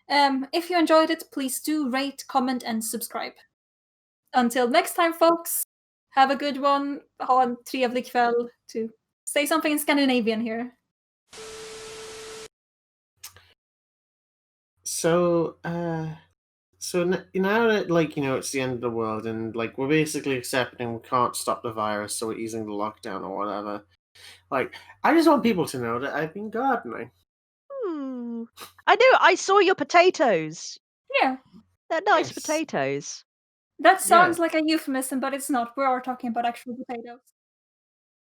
If you enjoyed it, please do rate, comment, and subscribe. Until next time, folks, have a good one. Ha en trevlig kväll, to say something in Scandinavian here. So now that it's the end of the world and we're basically accepting we can't stop the virus, so we're easing the lockdown or whatever. I just want people to know that I've been gardening. I know. I saw your potatoes. Yeah, They're nice potatoes. That sounds like a euphemism, but it's not. We are talking about actual potatoes.